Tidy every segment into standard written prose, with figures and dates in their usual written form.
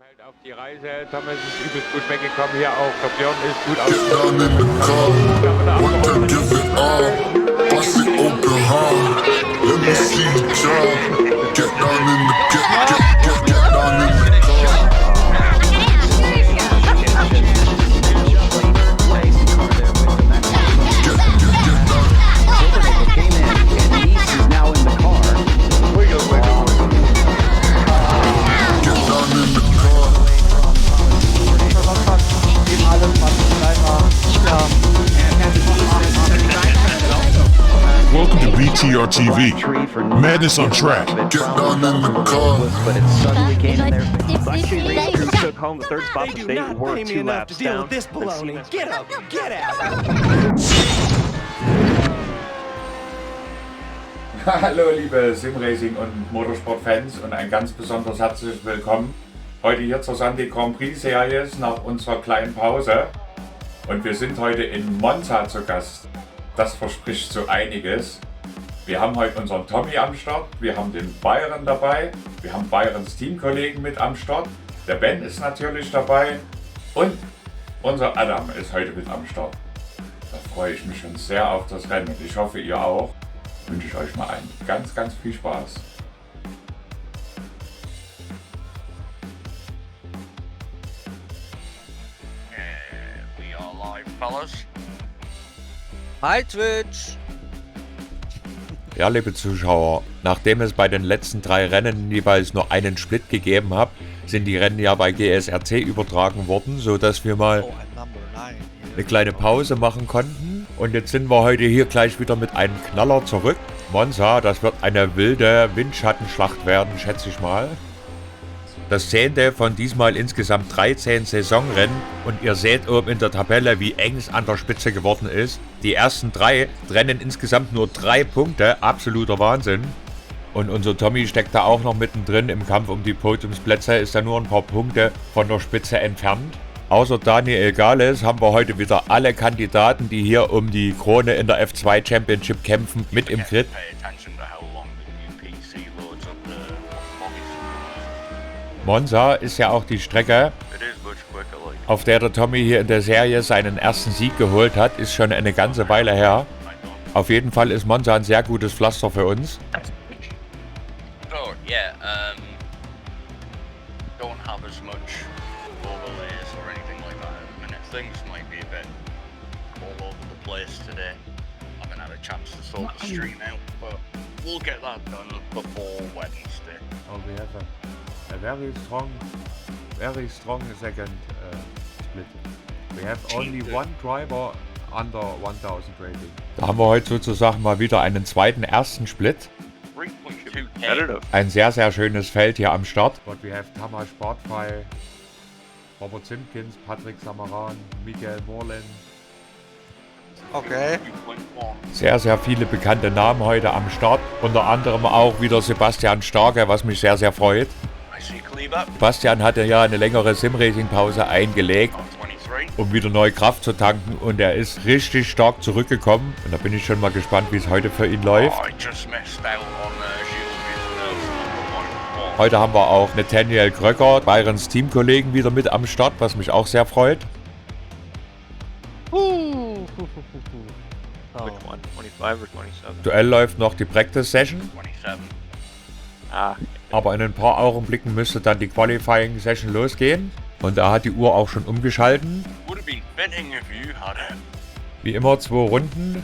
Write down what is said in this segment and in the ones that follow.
Halt auf die Reise. Thomas ist übelst gut weggekommen hier auch. Der Björn ist gut aus. Get down in the car, one can give it all. Bust it open hard, let me see you try. Get down in the get down in the car. Welcome to BTR TV. Madness on track. Get down in the car. But it suddenly came in there. Luxury Race Crew took home the third spot. They They do not were pay me 2 enough laps to deal down. with this baloney. Get up, get out. Hallo liebe Simracing und Motorsport-Fans und ein ganz besonders herzliches Willkommen heute hier zur Sunday Grand Prix Serie nach unserer kleinen Pause. Und wir sind heute in Monza zu Gast. Das verspricht so einiges. Wir haben heute unseren Tommy am Start, wir haben den Byron dabei, wir haben Byrons Teamkollegen mit am Start, der Ben ist natürlich dabei und unser Adam ist heute mit am Start. Da freue ich mich schon sehr auf das Rennen und ich hoffe ihr auch. Wünsche ich euch mal einen ganz viel Spaß. We are live, fellas. Hi Twitch! Ja, liebe Zuschauer, nachdem es bei den letzten 3 Rennen jeweils nur einen Split gegeben hat, sind die Rennen ja bei GSRC übertragen worden, sodass wir mal eine kleine Pause machen konnten. Und jetzt sind wir heute hier gleich wieder mit einem Knaller zurück. Monza, das wird eine wilde Windschattenschlacht werden, schätze ich mal. Das 10. von diesmal insgesamt 13 Saisonrennen und ihr seht oben in der Tabelle, wie eng es an der Spitze geworden ist. Die ersten 3 trennen insgesamt nur 3 Punkte, absoluter Wahnsinn. Und unser Tommy steckt da auch noch mittendrin im Kampf um die Podiumsplätze, ist da nur ein paar Punkte von der Spitze entfernt. Außer Daniel Gales haben wir heute wieder alle Kandidaten, die hier um die Krone in der F2 Championship kämpfen, mit im Grid. Monza ist ja auch die Strecke, auf der der Tommy hier in der Serie seinen ersten Sieg geholt hat, ist schon eine ganze Weile her. Auf jeden Fall ist Monza ein sehr gutes Pflaster für uns. Oh, yeah, don't have as much overlays or anything like that at the minute. Things might be a bit all over the place today. I haven't had a chance to sort the stream out, but we'll get that done before Wednesday. Oh, we have a very strong second split. We have only one driver under 1000 rating. Da haben wir heute sozusagen mal wieder einen zweiten ersten Split. 3.2K. Ein sehr schönes Feld hier am Start. But we have Tamas Bartfei, Robert Simpkins, Patrick Samaran, Michael Morland. Okay. Sehr viele bekannte Namen heute am Start. Unter anderem auch wieder Sebastian Starke, was mich sehr freut. I see Kleber. Sebastian hatte ja eine längere Simracing-Pause eingelegt, 23. um wieder neue Kraft zu tanken, und er ist richtig stark zurückgekommen. Und da bin ich schon mal gespannt, wie es heute für ihn läuft. Oh, I just missed out on Gilles Villeneuve. Heute haben wir auch Nathaniel Kröcker, Byrons Teamkollegen, wieder mit am Start, was mich auch sehr freut. Which one? 25 or 27? Duell läuft noch die Practice Session, 27. aber in ein paar Augenblicken müsste dann die Qualifying Session losgehen. Und da hat die Uhr auch schon umgeschalten. Would have been fitting if you had it. Wie immer 2 Runden.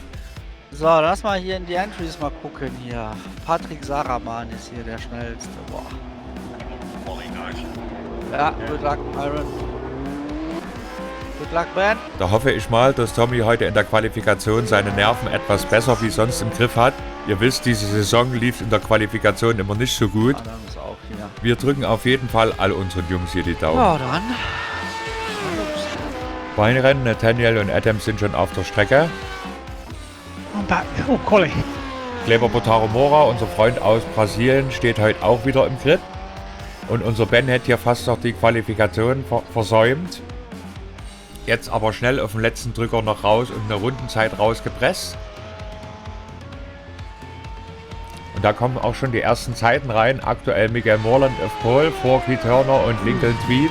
So, lass mal hier in die Entries mal gucken hier. Patrick Saraman ist hier der schnellste. Boah. Molly guys. Ja, good luck, Byron. Good luck, Ben. Da hoffe ich mal, dass Tommy heute in der Qualifikation seine Nerven etwas besser wie sonst im Griff hat. Ihr wisst, diese Saison lief in der Qualifikation immer nicht so gut. Adam ist auch hier. Wir drücken auf jeden Fall all unseren Jungs hier die Daumen. Ja, dann. Weinrennen, Nathaniel und Adam sind schon auf der Strecke. I'm back. Oh, Collie. Kleber Botaro Mora, unser Freund aus Brasilien, steht heute auch wieder im Grid. Und unser Ben hat hier fast noch die Qualifikation versäumt. Jetzt aber schnell auf den letzten Drücker noch raus und eine Rundenzeit rausgepresst. Und Und da kommen auch schon die ersten Zeiten rein. Aktuell Miguel Morland auf Pole, vor Keith Turner und Lincoln Tweed.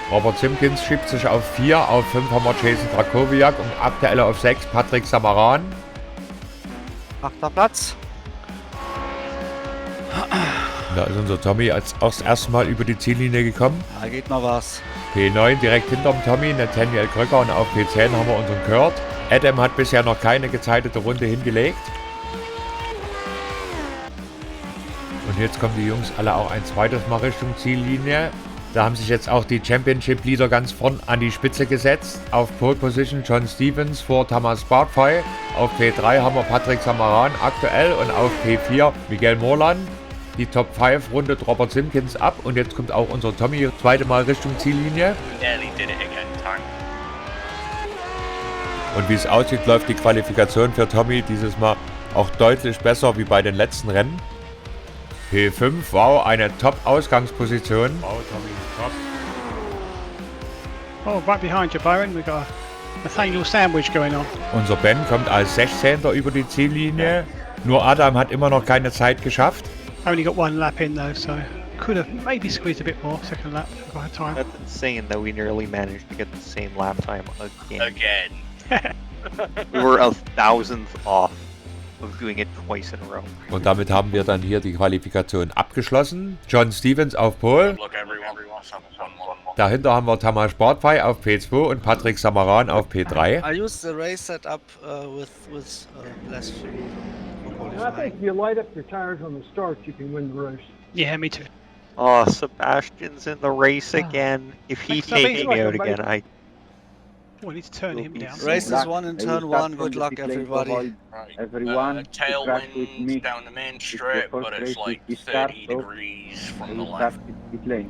Robert Simpkins schiebt sich auf 4, auf 5 haben wir Jason Krakowiak und aktuell auf 6 Patrick Samaran. 8. Platz. Und da ist unser Tommy als auch das erste Mal über die Ziellinie gekommen. Da geht noch was. P9 direkt hinterm Tommy, Nathaniel Kröcker und auf P10 haben wir unseren Kurt. Adam hat bisher noch keine gezeitete Runde hingelegt. Und jetzt kommen die Jungs alle auch ein zweites Mal Richtung Ziellinie. Da haben sich jetzt auch die Championship-Leader ganz vorn an die Spitze gesetzt. Auf Pole Position John Stevens vor Thomas Bartfey. Auf P3 haben wir Patrick Samaran aktuell und auf P4 Miguel Morland. Die Top 5 rundet Robert Simpkins ab und jetzt kommt auch unser Tommy zweite Mal Richtung Ziellinie. Und wie es aussieht, läuft die Qualifikation für Tommy dieses Mal auch deutlich besser wie bei den letzten Rennen. P5, wow, eine Top-Ausgangsposition. Wow, Tommy, top. Oh, right behind you, Byron. We've got a Nathaniel sandwich going on. Unser Ben kommt als 16. über die Ziellinie. Nur Adam hat immer noch keine Zeit geschafft. Only got one lap in though, so could have maybe squeezed a bit more. Second lap if I had time. That's insane that we nearly managed to get the same lap time again. We were 1,000th off of doing it twice in a row. Und damit haben wir dann hier die Qualifikation abgeschlossen. John Stevens auf Pole. Dahinter haben wir Tamas Bartfey auf P2 und Patrick Samaran auf P3. I used the race setup with less fuel. I think if you light up your tires on the start, you can win the race. Yeah, me too. Oh, Sebastian's in the race again. If he Thanks, Toby. takes me out again, I... Oh, I need to turn him down. Races 1 in turn 1. Good luck, everybody. Everyone, tailwind down the main straight, but it's like 30 degrees from the left. Okay.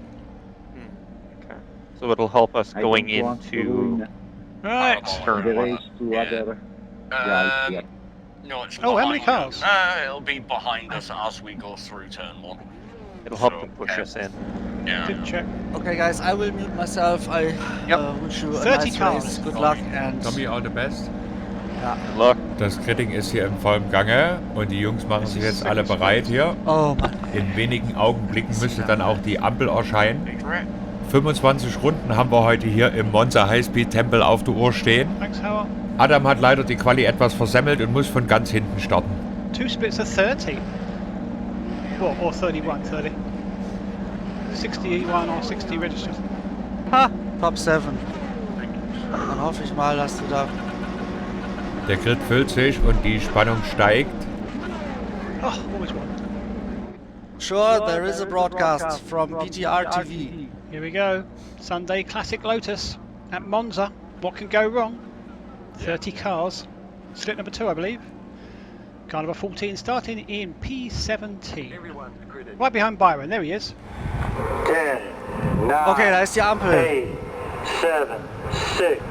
So it'll help us going into... Right. turn the 1. race to other guys here. No, it's Oh, how many behind us. cars? It'll be behind us as we go through turn 1. It'll help to push us in. Yeah. Didn't check. Okay, guys, I will mute myself. I wish you a 30 nice cars. race. Good luck and Tommy, all the best. Good luck. Das Gritting ist hier im vollen Gange und die Jungs machen sich jetzt alle bereit hier. oh Mann. In wenigen Augenblicken müsste dann auch die Ampel erscheinen. 25 Runden haben wir heute hier im Monza Highspeed Tempel auf der Uhr stehen. Thanks, Howard. Adam hat leider die Quali etwas versemmelt und muss von ganz hinten starten. 2 splits of 30. What? Or 31, 30. 61 or 60 registered. Ha! Top 7. Dann hoffe ich mal, dass du da... Der Grid füllt sich und die Spannung steigt. Oh, always one. Sure, there is a broadcast from PTR TV. Here we go. Sunday Classic Lotus at Monza. What can go wrong? 30 cars. Split number 2, I believe. Car number 14 starting in P17. Right behind Byron. There he is. 10, 9, Okay, da ist die Ampel. 8, 7, 6,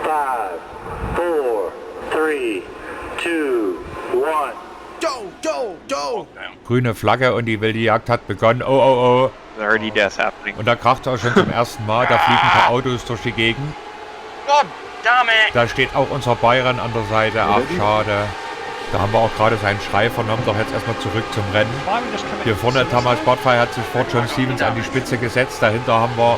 5, 4, 3, 2, 1. Grüne Flagge und die wilde Jagd hat begonnen. Oh, oh, oh. There's already death happening. Und da kracht es auch schon zum ersten Mal. Da fliegen ein paar Autos durch die Gegend. God damn it! Da steht auch unser Byron an der Seite. Ach, schade. Da haben wir auch gerade seinen Schrei vernommen. Doch jetzt erstmal zurück zum Rennen. Byron just come in. Hier vorne Thomas Bartfey hat sich vor John Stevens an die Spitze gesetzt. Dahinter haben wir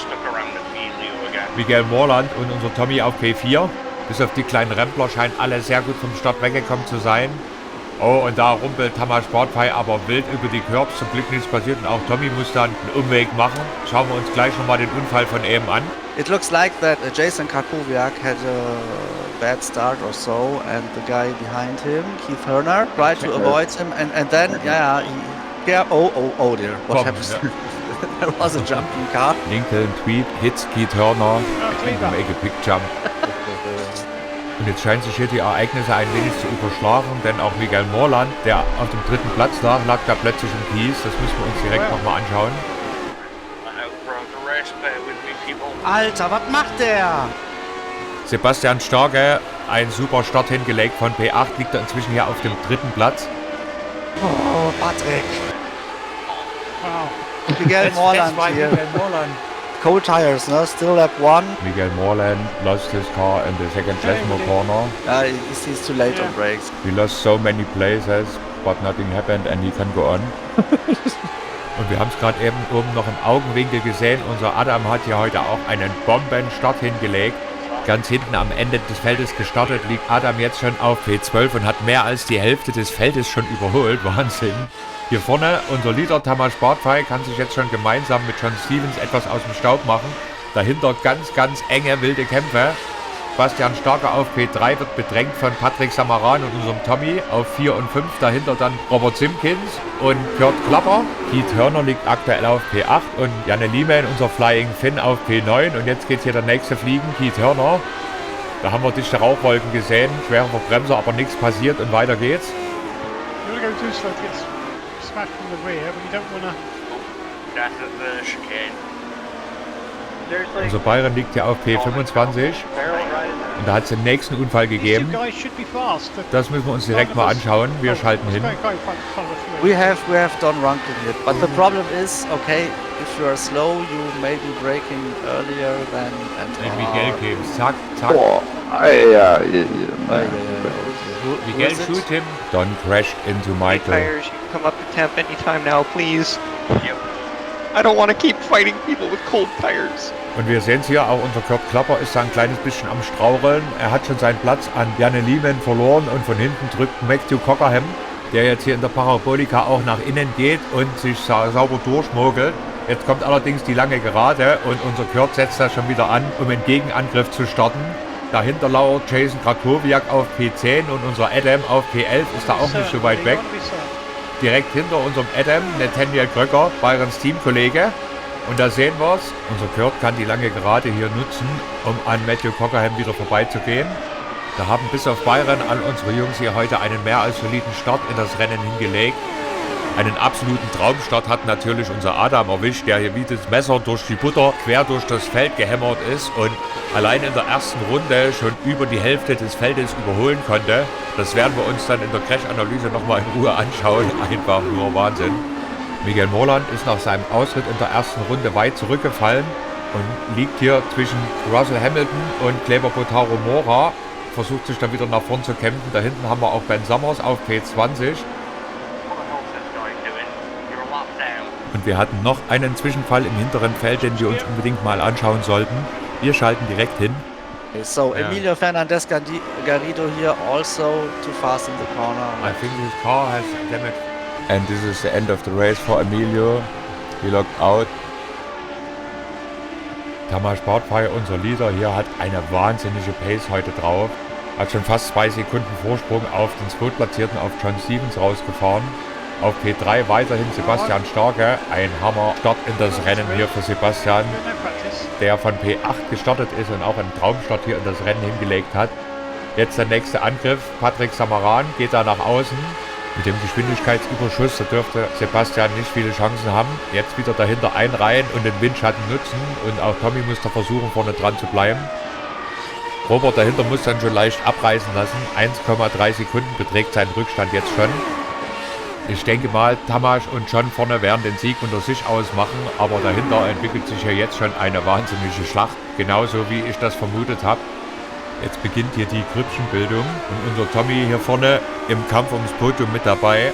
Stuck around the Filio again. Miguel Morland und unser Tommy auf P4. Bis auf die kleinen Rempler scheinen alle sehr gut vom Start weggekommen zu sein. Oh, und da rumpelt Thomas Bartfey aber wild über die Curbs. Zum Glück nichts passiert und auch Tommy muss dann einen Umweg machen. Schauen wir uns gleich nochmal den Unfall von eben an. It looks like that Jason Krakowiak had a bad start or so, and the guy behind him, Keith Turner, tried to avoid him, and then, oh dear, what happens? Ja. There was a jumping car. Lincoln Tweed hits Keith Turner. clever. Make a big jump. Und jetzt scheinen sich hier die Ereignisse ein wenig zu überschlagen, denn auch Miguel Morland, der auf dem 3. Platz lag da plötzlich im Kies. Das müssen wir uns direkt nochmal anschauen. Alter, was macht der? Sebastian Starke, ein super Start hingelegt von P8, liegt er inzwischen hier auf dem 3. Platz. Oh, Patrick. Wow. Miguel Morland hier. Miguel Morland. cold tires, no? Still lap 1. Miguel Morland lost his car in the second decimal corner. He's too late on brakes. We lost so many places, but nothing happened and he can go on. Und wir haben es gerade eben oben noch im Augenwinkel gesehen. Unser Adam hat hier heute auch einen Bombenstart hingelegt. Ganz hinten am Ende des Feldes gestartet, liegt Adam jetzt schon auf P12 und hat mehr als die Hälfte des Feldes schon überholt. Wahnsinn. Hier vorne unser Leader Tamas Bartfei kann sich jetzt schon gemeinsam mit John Stevens etwas aus dem Staub machen. Dahinter ganz enge wilde Kämpfe. Bastian Starker auf P3 wird bedrängt von Patrick Samaran und unserem Tommy auf 4 und 5. Dahinter dann Robert Simpkins und Kurt Klapper. Keith Hörner liegt aktuell auf P8 und Janne Lehmann, unser Flying Finn, auf P9. Und jetzt geht hier der nächste Fliegen, Keith Hörner. Da haben wir dichte Rauchwolken gesehen, schwere Verbremser, aber nichts passiert und weiter geht's. Unser Byron liegt hier auf P25 und da hat es den nächsten Unfall gegeben. Das müssen wir uns direkt mal anschauen. Wir schalten hin. We have done ranking it, but the problem is, okay, if you are slow, you may be braking earlier than. And Miguel came. Zack. Miguel, shoot him. Don crashed into Michael. Tires, you can come up to temp anytime now, please. I don't want to keep fighting people with cold tires. Und wir sehen es hier, auch unser Kurt Klapper ist da ein kleines bisschen am Straucheln. Er hat schon seinen Platz an Janne Lehmann verloren und von hinten drückt Matthew Cockerham, der jetzt hier in der Parabolika auch nach innen geht und sich sauber durchmogelt. Jetzt kommt allerdings die lange Gerade und unser Kurt setzt da schon wieder an, um einen Gegenangriff zu starten. Dahinter lauert Jason Krakowiak auf P10 und unser Adam auf P11 ist da auch nicht so weit weg. Direkt hinter unserem Adam, Nathaniel Kröcker, Byrons Teamkollege. Und da sehen wir es. Unser Kurt kann die lange Gerade hier nutzen, um an Matthew Cockerham wieder vorbeizugehen. Da haben bis auf Byron all unsere Jungs hier heute einen mehr als soliden Start in das Rennen hingelegt. Einen absoluten Traumstart hat natürlich unser Adam erwischt, der hier wie das Messer durch die Butter quer durch das Feld gehämmert ist und allein in der ersten Runde schon über die Hälfte des Feldes überholen konnte. Das werden wir uns dann in der Crash-Analyse nochmal in Ruhe anschauen. Einfach nur Wahnsinn. Miguel Morland ist nach seinem Austritt in der ersten Runde weit zurückgefallen und liegt hier zwischen Russell Hamilton und Kleber Botaro Mora. Versucht sich dann wieder nach vorn zu kämpfen. Da hinten haben wir auch Ben Summers auf P20. Und wir hatten noch einen Zwischenfall im hinteren Feld, den wir uns unbedingt mal anschauen sollten. Wir schalten direkt hin. So, Emilio Fernandez Garrido here also too fast in the corner. I think his car has damage. And this is the end of the race for Emilio. He locked out. Tamas Bartfei, unser Leader hier, hat eine wahnsinnige Pace heute drauf. Hat schon fast 2 Sekunden Vorsprung auf den Zweitplatzierten, auf John Stevens rausgefahren. Auf P3 weiterhin Sebastian Starke. Ein Hammer-Start in das Rennen hier für Sebastian, der von P8 gestartet ist und auch einen Traumstart hier in das Rennen hingelegt hat. Jetzt der nächste Angriff. Patrick Samaran geht da nach außen. Mit dem Geschwindigkeitsüberschuss, da dürfte Sebastian nicht viele Chancen haben. Jetzt wieder dahinter einreihen und den Windschatten nutzen. Und auch Tommy muss da versuchen, vorne dran zu bleiben. Robert dahinter muss dann schon leicht abreißen lassen. 1,3 Sekunden beträgt sein Rückstand jetzt schon. Ich denke mal, Tamas und John vorne werden den Sieg unter sich ausmachen, aber dahinter entwickelt sich ja jetzt schon eine wahnsinnige Schlacht, genauso wie ich das vermutet habe. Jetzt beginnt hier die Grüppchenbildung und unser Tommy hier vorne im Kampf ums Podium mit dabei.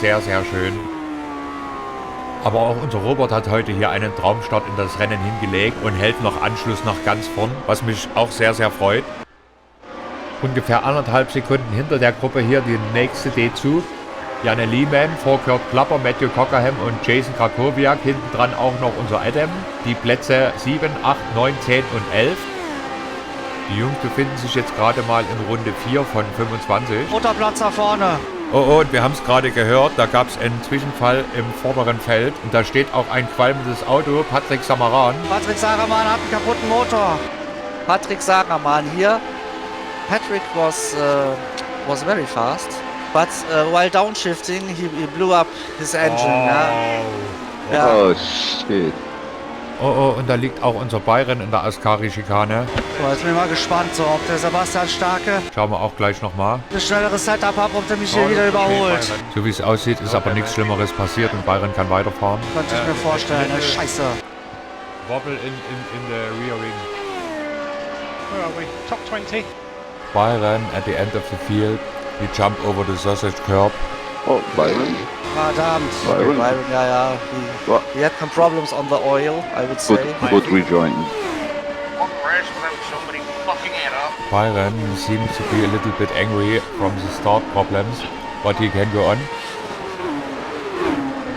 Sehr, sehr schön. Aber auch unser Robert hat heute hier einen Traumstart in das Rennen hingelegt und hält noch Anschluss nach ganz vorn, was mich auch sehr, sehr freut. Ungefähr 1,5 Sekunden hinter der Gruppe hier die nächste D-Zug. Janne Lehmann vor Kurt Klapper, Matthew Cockerham und Jason Krakowiak. Hinten dran auch noch unser Adam. Die Plätze 7, 8, 9, 10 und 11. Die Jungs befinden sich jetzt gerade mal in Runde 4 von 25. Roter Platz da vorne. Oh, und wir haben es gerade gehört, da gab es einen Zwischenfall im vorderen Feld. Und da steht auch ein qualmendes Auto, Patrick Samaran. Patrick Saraman hat einen kaputten Motor. Patrick Saraman hier. Patrick was very fast. But while downshifting, he blew up his engine. Ja. Oh shit. Oh, und da liegt auch unser Byron in der Ascari-Schikane. So, jetzt bin ich mal gespannt, so, ob der Sebastian Starke Schauen wir auch gleich nochmal. ein schnelleres Setup hat, ob der mich hier wieder überholt. So wie es aussieht, ist aber nichts Schlimmeres passiert und Byron kann weiterfahren. Könnte ich mir vorstellen, Scheiße. wobble in the rear wing. Where are we? Top 20. Byron at the end of the field. He jumped over the sausage curb. Oh, Byron. Verdammt. Byron? Byron, yeah. He had some problems on the oil, I would say. Good rejoin. One race without somebody fucking it up. Byron seems to be a little bit angry from the start problems, but he can go on.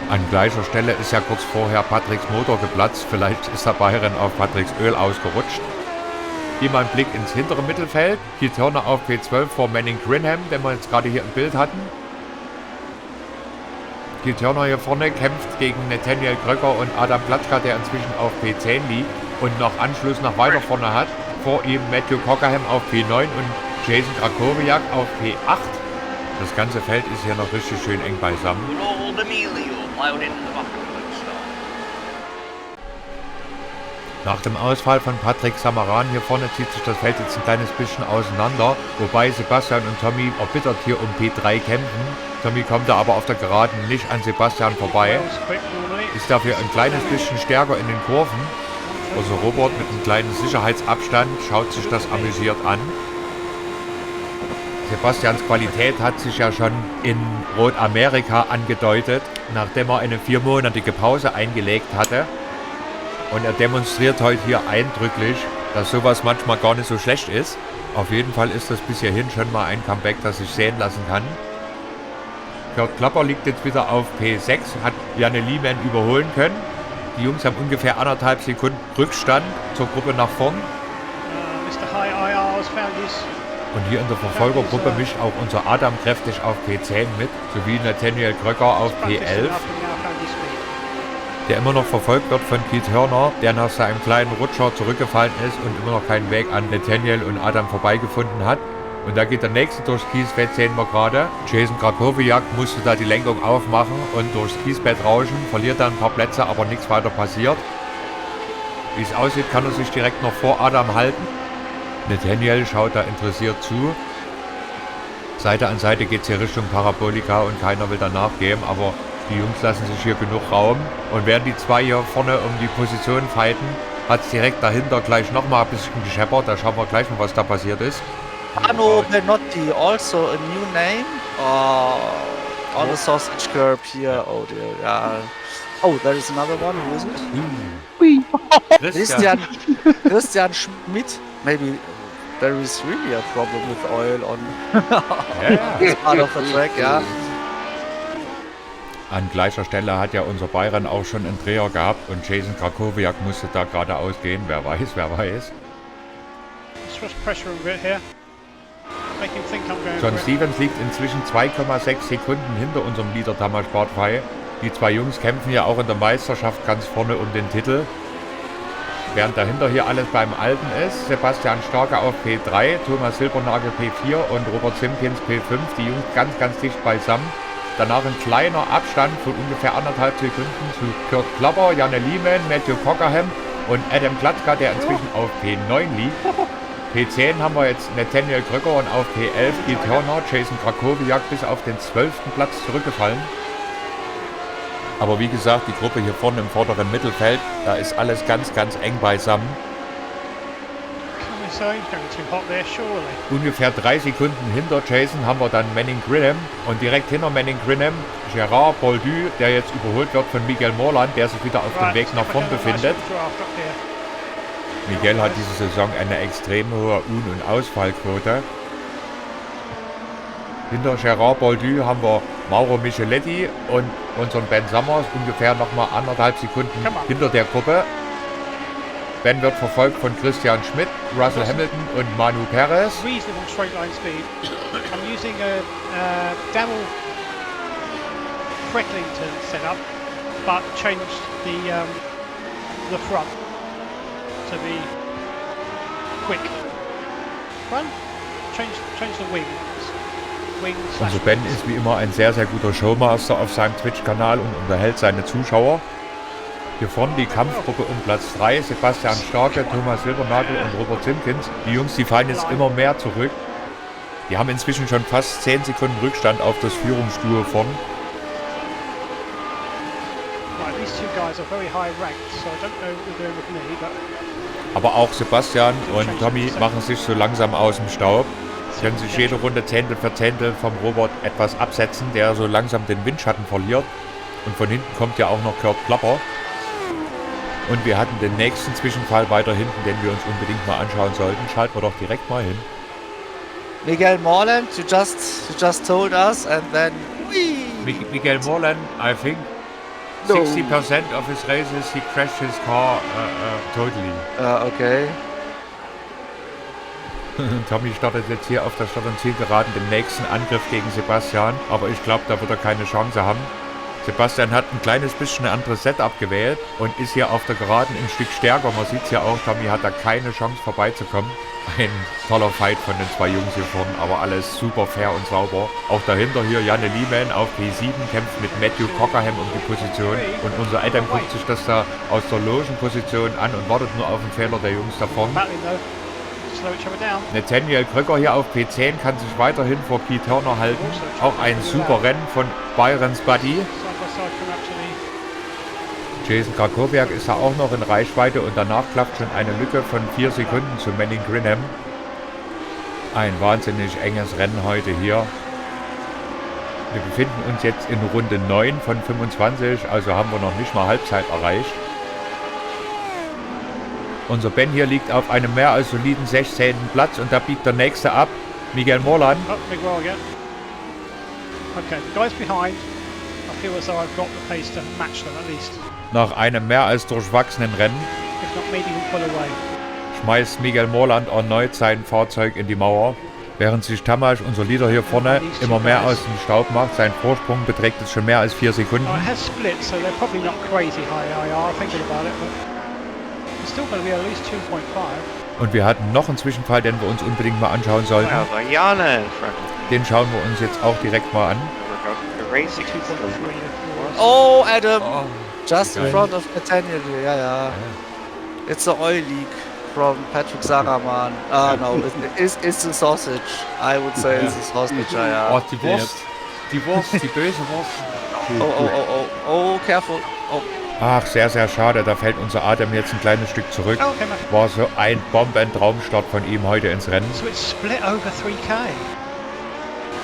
An gleicher Stelle ist ja kurz vorher Patricks Motor geplatzt. Vielleicht ist der Byron auf Patricks Öl ausgerutscht. Hier mal ein Blick ins hintere Mittelfeld. Keith Turner auf P12 vor Manning Grinham, den wir jetzt gerade hier im Bild hatten. Keith Turner hier vorne kämpft gegen Nathaniel Kröger und Adam Platzka, der inzwischen auf P10 liegt und noch Anschluss nach weiter vorne hat. Vor ihm Matthew Cockerham auf P9 und Jason Krakowiak auf P8. Das ganze Feld ist hier noch richtig schön eng beisammen. Good old Emilio plowed into the back of the stone. Nach dem Ausfall von Patrick Samaran hier vorne zieht sich das Feld jetzt ein kleines bisschen auseinander, wobei Sebastian und Tommy erbittert hier um P3 kämpfen. Tommy kommt da aber auf der Geraden nicht an Sebastian vorbei, ist dafür ein kleines bisschen stärker in den Kurven. Also Robert mit einem kleinen Sicherheitsabstand schaut sich das amüsiert an. Sebastians Qualität hat sich ja schon in Rotamerika angedeutet, nachdem er eine 4-monatige Pause eingelegt hatte. Und er demonstriert heute hier eindrücklich, dass sowas manchmal gar nicht so schlecht ist. Auf jeden Fall ist das bis hierhin schon mal ein Comeback, das sich sehen lassen kann. Kurt Klapper liegt jetzt wieder auf P6, hat Janne Lehman überholen können. Die Jungs haben ungefähr 1,5 Sekunden Rückstand zur Gruppe nach vorn. Mr. High IR's found his. Und hier in der Verfolgergruppe mischt auch unser Adam kräftig auf P10 mit, sowie Nathaniel Kröger auf P11, der immer noch verfolgt wird von Keith Turner, der nach seinem kleinen Rutscher zurückgefallen ist und immer noch keinen Weg an Nathaniel und Adam vorbeigefunden hat. Und da geht der nächste durchs Kiesbett, sehen wir gerade. Jason Krakowiak musste da die Lenkung aufmachen und durchs Kiesbett rauschen, verliert dann ein paar Plätze, aber nichts weiter passiert. Wie es aussieht, kann er sich direkt noch vor Adam halten. Nathaniel schaut da interessiert zu. Seite an Seite geht es hier Richtung Parabolika und keiner will da nachgeben, aber die Jungs lassen sich hier genug Raum. Und während die zwei hier vorne um die Position fighten, hat es direkt dahinter gleich nochmal ein bisschen gescheppert. Da schauen wir gleich mal, was da passiert ist. Arno Benotti, also a new name. On the sausage curb here. Oh dear, yeah. Oh, there is another one. Who is it? Christian Schmidt. Maybe there is really a problem with oil on this part of the track, yeah. An gleicher Stelle hat ja unser Byron auch schon einen Dreher gehabt und Jason Krakowiak musste da geradeaus gehen. Wer weiß, wer weiß. John Stevens liegt inzwischen 2,6 Sekunden hinter unserem Leader Tamas Bartfrei. Die zwei Jungs kämpfen ja auch in der Meisterschaft ganz vorne um den Titel. Während dahinter hier alles beim Alten ist, Sebastian Starke auf P3, Thomas Silbernagel P4 und Robert Simpkins P5, die Jungs ganz, ganz dicht beisammen. Danach ein kleiner Abstand von ungefähr 1,5 Sekunden zu Kurt Klapper, Janne Lehman, Matthew Cockerham und Adam Klatzka, der inzwischen auf P9 liegt. P10 haben wir jetzt Nathaniel Kröger und auf P11 Keith Turner, Jason Krakowiak bis auf den 12. Platz zurückgefallen. Aber wie gesagt, die Gruppe hier vorne im vorderen Mittelfeld, da ist alles ganz, ganz eng beisammen. Ungefähr 3 Sekunden hinter Jason haben wir dann Manning Grinham und direkt hinter Manning Grinham Gerard Boldu, der jetzt überholt wird von Miguel Morland, der sich wieder auf dem Weg nach vorn befindet. Miguel hat diese Saison eine extrem hohe Un- und Ausfallquote. Hinter Gerard Boldu haben wir Mauro Micheletti und unseren Ben Summers ungefähr nochmal 1,5 Sekunden hinter der Gruppe. Ben wird verfolgt von Christian Schmidt, Russell Hamilton und Manu Perez. Reasonable straight line speed. I'm using a Devil Frecklington setup, but changed the front to be quick. Run. Change the wings. Also Ben ist wie immer ein sehr, sehr guter Showmaster auf seinem Twitch-Kanal und unterhält seine Zuschauer. Hier vorne die Kampfgruppe um Platz 3, Sebastian Starke, Thomas Silbernagel und Robert Simpkins. Die Jungs, die fallen jetzt immer mehr zurück. Die haben inzwischen schon fast 10 Sekunden Rückstand auf das Führungsduo vorn. Right, these two guys are very high ranked, so I don't know what they're doing with me, but Aber auch Sebastian und Tommy machen sich so langsam aus dem Staub. Können sich jede Runde Zehntel für Zehntel vom Robert etwas absetzen, der so langsam den Windschatten verliert. Und von hinten kommt ja auch noch Kurt Klapper. Und wir hatten den nächsten Zwischenfall weiter hinten, den wir uns unbedingt mal anschauen sollten. Schalten wir doch direkt mal hin. Miguel Morland, you just told us, and then Miguel Morland, I think 60% of his races he crashed his car totally. Okay. Tommy startet jetzt hier auf der Start- und Zielgeraden den nächsten Angriff gegen Sebastian, aber ich glaube, da wird er keine Chance haben. Sebastian hat ein kleines bisschen ein anderes Setup gewählt und ist hier auf der Geraden ein Stück stärker. Man sieht es ja auch, Tommy hat da keine Chance vorbeizukommen. Ein toller Fight von den zwei Jungs hier vorne, aber alles super fair und sauber. Auch dahinter hier Janne Lehmann auf P7 kämpft mit Matthew Cockerham um die Position. Und unser Adam guckt sich das da aus der Logenposition an und wartet nur auf den Fehler der Jungs da vorne. Nathaniel Kröger hier auf P10 kann sich weiterhin vor Keith Turner halten. Auch ein super Rennen von Byrons Buddy. Jason Krakowiak ist da auch noch in Reichweite und danach klappt schon eine Lücke von 4 Sekunden zu Manning Grinham. Ein wahnsinnig enges Rennen heute hier. Wir befinden uns jetzt in Runde 9 von 25, also haben wir noch nicht mal Halbzeit erreicht. Unser Ben hier liegt auf einem mehr als soliden 16. Platz und da biegt der nächste ab. Miguel Morland. Oh, Miguel, yeah. Okay, the guys behind. I feel as though I've got the pace to match them at least. Nach einem mehr als durchwachsenen Rennen If not, maybe even pull away. schmeißt Miguel Morland erneut sein Fahrzeug in die Mauer. Während sich Tamas, unser Leader hier vorne, immer mehr aus dem Staub macht. Sein Vorsprung beträgt jetzt schon mehr als 4 Sekunden. Oh, it has split, so they're probably not crazy high IR thinking about it, but it's still going to be at least 2.5. Und wir hatten noch einen Zwischenfall, den wir uns unbedingt mal anschauen sollten. Den schauen wir uns jetzt auch direkt mal an. Oh, Adam! Just in front of Nathaniel here, yeah. It's the oil leak from Patrick Saraman. No, it's the sausage. I would say it's the sausage, yeah. Oh, die Wurst. Die Wurst, die böse Wurst. Oh, careful. Oh. Ach, sehr, sehr schade. Da fällt unser Atem jetzt ein kleines Stück zurück. War so ein Bomben-Traumstart von ihm heute ins Rennen. So it's split over 3K.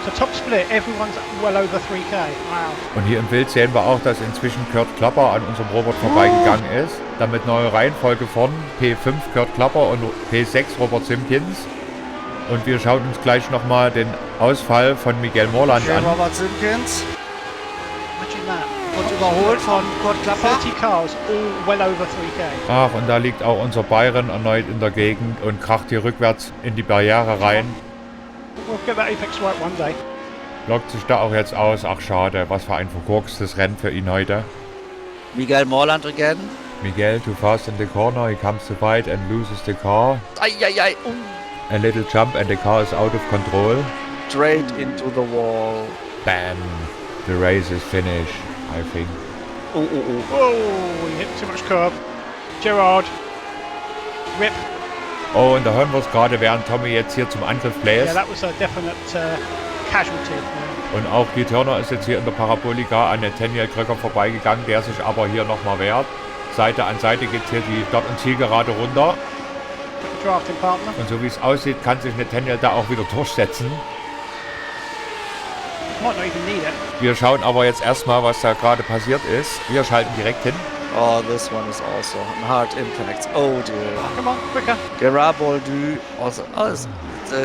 So top split, everyone's well over 3K. Wow. Und hier im Bild sehen wir auch, dass inzwischen Kurt Klapper an unserem Robert vorbeigegangen ist. Damit neue Reihenfolge vorn. P5 Kurt Klapper und P6 Robert Simpkins. Und wir schauen uns gleich nochmal den Ausfall von Miguel Morland an. Robert Simpkins. Imagine that. Und überholt von Kurt Klapper. 30 cars, all well over 3K. Ach, und da liegt auch unser Byron erneut in der Gegend und kracht hier rückwärts in die Barriere rein. We'll get that apex right one day. Lockt sich da auch jetzt aus. Ach, schade. Was für ein verkorkstes Rennen für ihn heute. Miguel Morland again. Miguel too fast in the corner. He comes too wide and loses the car. Ay. A little jump and the car is out of control. Straight into the wall. Bam. The race is finished, I think. Oh, he hit too much curb. Gerard. Rip. Oh, und da hören wir es gerade, während Tommy jetzt hier zum Angriff bläst. Yeah, that was a definite casualty. Und auch Keith Turner ist jetzt hier in der Parabolika an Nathaniel Kröger vorbeigegangen, der sich aber hier nochmal wehrt. Seite an Seite geht hier die Start- und Zielgerade runter. Und so wie es aussieht, kann sich Nathaniel da auch wieder durchsetzen. Wir schauen aber jetzt erstmal, was da gerade passiert ist. Wir schalten direkt hin. Oh, this one is also a hard impact. Oh dear. Come on, quicker. Gerard Boldu also. Oh,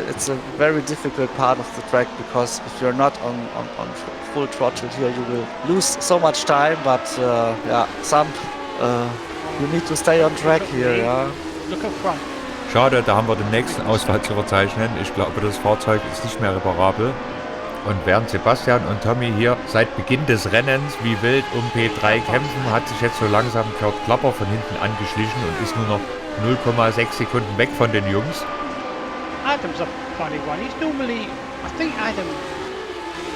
it's a very difficult part of the track because if you're not on full throttle here, you will lose so much time. But yeah, you need to stay on track here. Yeah. Look up front. Schade, da haben wir den nächsten Ausfall zu verzeichnen. Ich glaube, das Fahrzeug ist nicht mehr reparabel. Und während Sebastian und Tommy hier seit Beginn des Rennens wie wild um P3 kämpfen, hat sich jetzt so langsam Kurt Klapper von hinten angeschlichen und ist nur noch 0,6 Sekunden weg von den Jungs. Adam's a funny one. He's normally, I think Adam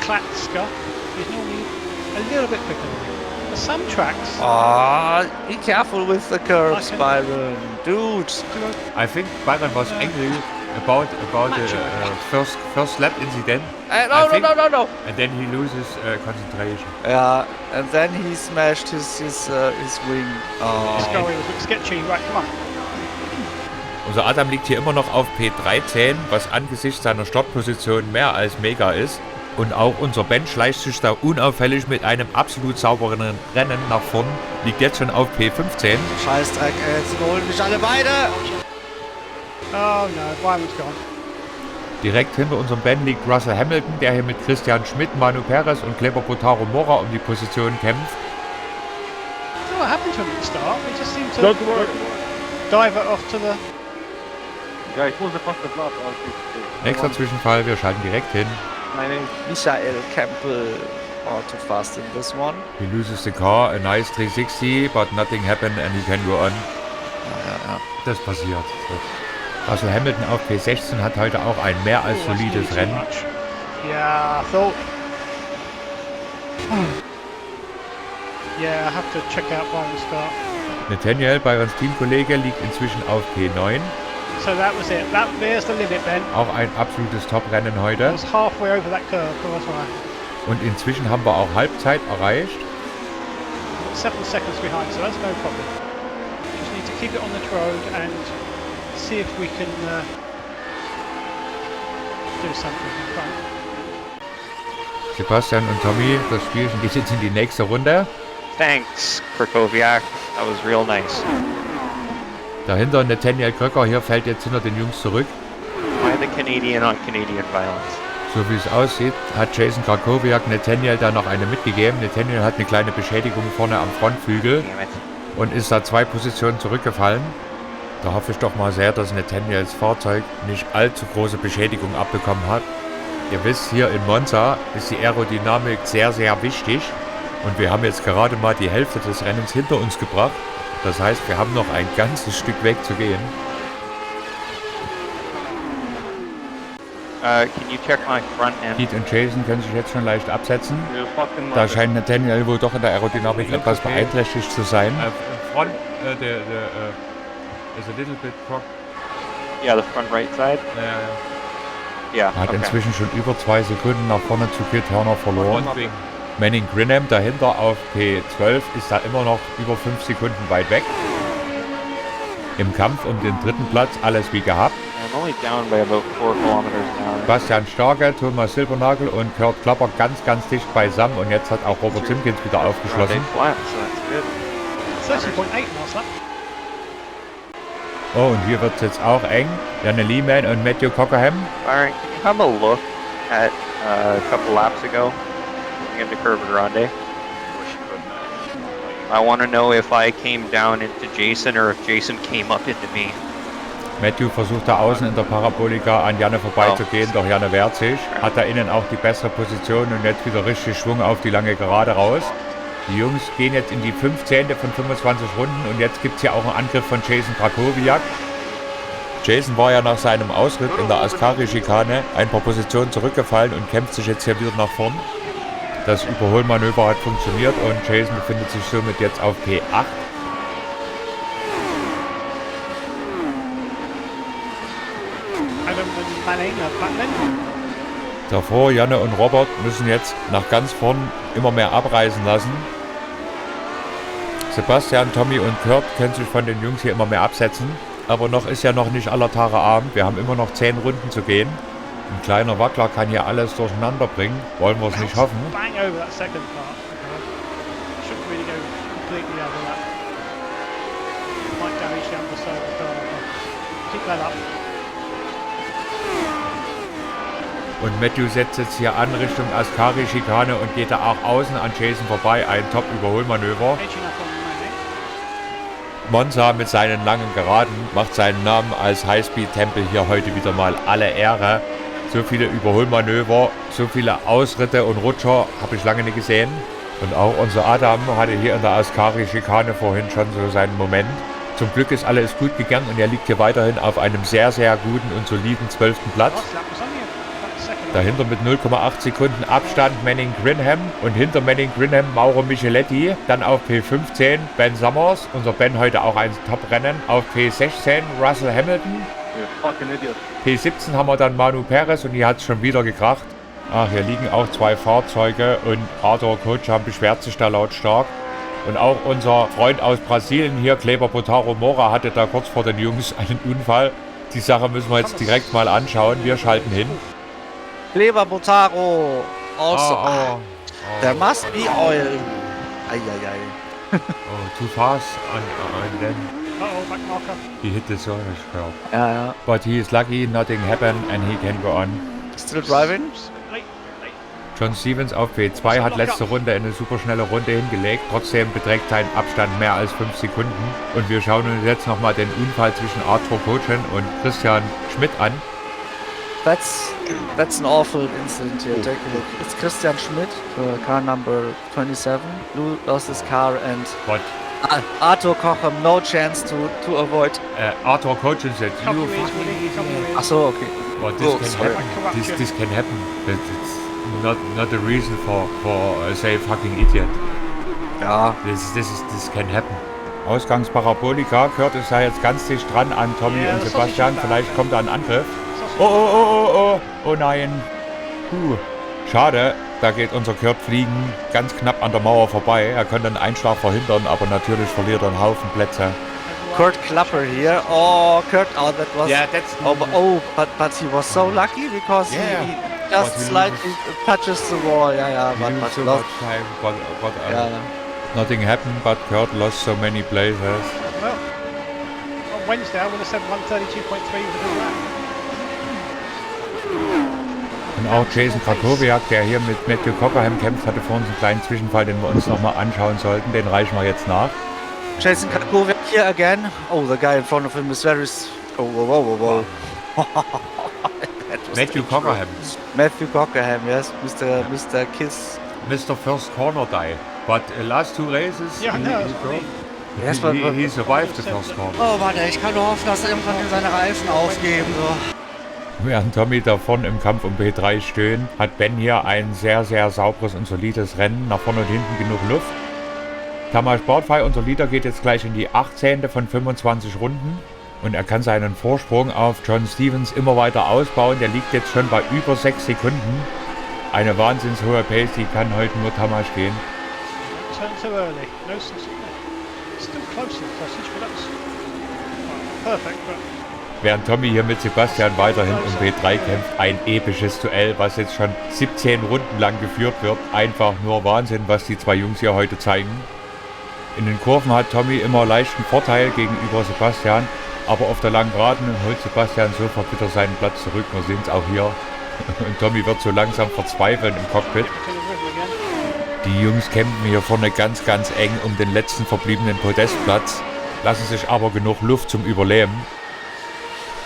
Klatska is normally a little bit quicker. For some tracks. Be careful with the curbs, Byron. Dude. I think Byron was angry about the first lap incident. No. And then he loses concentration. Yeah, and then he smashed his wing. This Oh. guy was a bit sketchy. Right, come on. Unser Adam liegt hier immer noch auf P13, was angesichts seiner Startposition mehr als mega ist. Und auch unser Ben schleicht sich da unauffällig mit einem absolut sauberen Rennen nach vorn. Liegt jetzt schon auf P15. Scheißdreck, jetzt holen mich alle beide. Oh no, Byron's gone. Direkt hinter unserem Ben liegt Russell Hamilton, der hier mit Christian Schmidt, Manu Perez und Kleber Botaro Mora um die Position kämpft. So what happened to him at the start? He just seemed to dive it off to the... Guys, who's the first lap? Nächster Zwischenfall, wir schalten direkt hin. Michael Campbell too fast in this one. He loses the car, a nice 360, but nothing happened and he can go on. Ja. Das passiert. So. Russell Hamilton auf P16 hat heute auch ein mehr als solides Rennen. Yeah, I thought... Yeah, I have to check out Byron's start. Nathaniel, Byrons Teamkollege, liegt inzwischen auf P9. So that was it. There's the limit, Ben. Auch ein absolutes Top-Rennen I heute. was halfway over that curve, so that's why. Und inzwischen haben wir auch Halbzeit erreicht. 7 seconds behind, so that's no problem. Just need to keep it on the road and see if we can do something in front. Sebastian und Tommy, das Spielchen geht jetzt in die nächste Runde. Thanks, Krakowiak. That was real nice. Dahinter Nathaniel Kröcker, hier fällt jetzt hinter den Jungs zurück. Why the Canadian on Canadian violence? So wie es aussieht, hat Jason Krakowiak Nathaniel da noch eine mitgegeben. Nathaniel hat eine kleine Beschädigung vorne am Frontflügel Damn it. und ist da 2 Positionen zurückgefallen. Da hoffe ich doch mal sehr, dass Nathaniels Fahrzeug nicht allzu große Beschädigung abbekommen hat. Ihr wisst, hier in Monza ist die Aerodynamik sehr, sehr wichtig. Und wir haben jetzt gerade mal die Hälfte des Rennens hinter uns gebracht. Das heißt, wir haben noch ein ganzes Stück Weg zu gehen. Can you check my front end? Pete und Jason können sich jetzt schon leicht absetzen. Da scheint Nathaniel wohl doch in der Aerodynamik etwas beeinträchtigt zu sein. Front, is a little bit crooked. Yeah, the front right side. Yeah. Hat Okay. inzwischen schon über 2 Sekunden nach vorne zu Kit Turner verloren. Manning Grinham dahinter auf P12 ist da immer noch über 5 Sekunden weit weg. Im Kampf um den 3. Platz alles wie gehabt. I'm only down by about 4 kilometers an hour. Bastian Starke, Thomas Silbernagel und Kurt Klapper ganz dicht beisammen. Und jetzt hat auch Robert Simkins wieder aufgeschlossen. Flat, so that's good. 30.8 miles lap. Oh, und hier wird es jetzt auch eng. Janne Lehman und Matthew Cockerham. Byron, can you have a look at a couple laps ago into Curva Grande? I want to know if I came down into Jason or if Jason came up into me. Matthew versucht da außen in der Parabolika an Janne vorbeizugehen, doch Janne wehrt sich. Hat da innen auch die bessere Position und jetzt wieder richtig Schwung auf die lange Gerade raus. Die Jungs gehen jetzt in die 15. von 25 Runden und jetzt gibt es hier auch einen Angriff von Jason Krakowiak. Jason war ja nach seinem Ausritt in der Ascari-Schikane ein paar Positionen zurückgefallen und kämpft sich jetzt hier wieder nach vorn. Das Überholmanöver hat funktioniert und Jason befindet sich somit jetzt auf P8. Adam and Manning are back then. Davor, Janne und Robert müssen jetzt nach ganz vorn immer mehr abreißen lassen. Sebastian, Tommy und Kurt können sich von den Jungs hier immer mehr absetzen. Aber noch ist ja noch nicht aller Tage Abend. Wir haben immer noch 10 Runden zu gehen. Ein kleiner Wackler kann hier alles durcheinander bringen. Wollen wir es nicht hoffen. Bang over that second part. Shouldn't really go completely over that. Might damage the underside of the car. Keep that up. Und Matthew setzt jetzt hier an Richtung Ascari-Schikane und geht da auch außen an Jason vorbei. Ein Top-Überholmanöver. Edging up on Manning. Monza mit seinen langen Geraden macht seinen Namen als Highspeed-Tempel hier heute wieder mal alle Ehre. So viele Überholmanöver, so viele Ausritte und Rutscher habe ich lange nicht gesehen. Und auch unser Adam hatte hier in der Ascari-Schikane vorhin schon so seinen Moment. Zum Glück ist alles gut gegangen und er liegt hier weiterhin auf einem sehr, sehr guten und soliden 12. Platz. Last lap was only about a second. Dahinter mit 0,8 Sekunden Abstand Manning Grinham und hinter Manning Grinham Mauro Micheletti. Dann auf P15 Ben Summers, unser Ben heute auch ein Top-Rennen. Auf P16 Russell Hamilton. You fucking idiot. P17 haben wir dann Manu Perez und die hat es schon wieder gekracht. Ach, hier liegen auch 2 Fahrzeuge und Arthur Kochan beschwert sich da lautstark. Und auch unser Freund aus Brasilien hier, Kleber Botaro Mora, hatte da kurz vor den Jungs einen Unfall. Die Sache müssen wir jetzt direkt mal anschauen. Wir schalten hin. Kleber Botaro. Also, there must be oil. Eieiei. Oh, too fast and then Uh-oh, back marker. he hit the zone curve. Ja, ja. But he is lucky, nothing happened and he can go on. Still driving? Late, late. John Stevens auf P2 hat letzte Runde eine super schnelle Runde hingelegt. Trotzdem beträgt sein Abstand mehr als 5 Sekunden. Und wir schauen uns jetzt nochmal den Unfall zwischen Arthur Kochan und Christian Schmidt an. That's an awful incident here. Take a look. It's Christian Schmidt, car number 27. Blue lost his car and But Arthur Kochan no chance to avoid. Arthur Kochan said, Cover you your ears, fucking Willie. Cover your idiot. ears. Ach so, okay. But this Oh, can sorry. happen. This can happen. But it's not a reason for say fucking idiot. Ja. This can happen. Ausgangsparabolica, Kurt ist da jetzt ganz dicht dran an Tommy Ja, und das Sebastian. hab ich schon Vielleicht kommt da ein Angriff. So, Oh nein. Schade, da geht unser Kurt fliegen ganz knapp an der Mauer vorbei. Er könnte einen Einschlag verhindern, aber natürlich verliert er einen Haufen Plätze. Kurt Klapper here. Oh, Kurt, oh, that was. Yeah, that's- but he was so lucky because Yeah. he just But he slightly touches the wall. Yeah, He lose but so lost. much time, but Yeah. nothing happened, but Kurt lost so many places. Well, on Wednesday I would have said 132.3 with a good lap. Und auch Jason Krakowiak, der hier mit Matthew Cockerham kämpft, hatte vor uns einen kleinen Zwischenfall, den wir uns nochmal anschauen sollten. Den reichen wir jetzt nach. Jason Krakowiak here again. Oh, the guy in front of him is very. Oh, whoa. That was Matthew dangerous. Cockerham. Matthew Cockerham, yes, Mr. Kiss. Mr. First Corner die. But last 2 races, Yeah, I know, that's what I mean. Yes, but, he survived the first corner. oh, warte, ich kann nur hoffen, dass er irgendwann seine Reifen aufgeben. So. Während Tommy da vorne im Kampf um P3 stöhnt, hat Ben hier ein sehr, sehr sauberes und solides Rennen. Nach vorne und hinten genug Luft. Tamas Sportfrei, unser Leader, geht jetzt gleich in die 18. von 25 Runden. Und er kann seinen Vorsprung auf John Stevens immer weiter ausbauen. Der liegt jetzt schon bei über 6 Sekunden. Eine wahnsinns hohe Pace, die kann heute nur Tamas stehen. Turn too early. No sense. Still close to the sausage, but that's perfect. But Während Tommy hier mit Sebastian weiterhin um P3 kämpft, ein episches Duell, was jetzt schon 17 Runden lang geführt wird. Einfach nur Wahnsinn, was die 2 Jungs hier heute zeigen. In den Kurven hat Tommy immer leichten Vorteil gegenüber Sebastian, aber auf der langen Geraden holt Sebastian sofort wieder seinen Platz zurück. Wir sehen es auch hier. Und Tommy wird so langsam verzweifeln im Cockpit. to the rhythm again. Die Jungs kämpfen hier vorne ganz, ganz eng um den letzten verbliebenen Podestplatz, lassen sich aber genug Luft zum Überleben.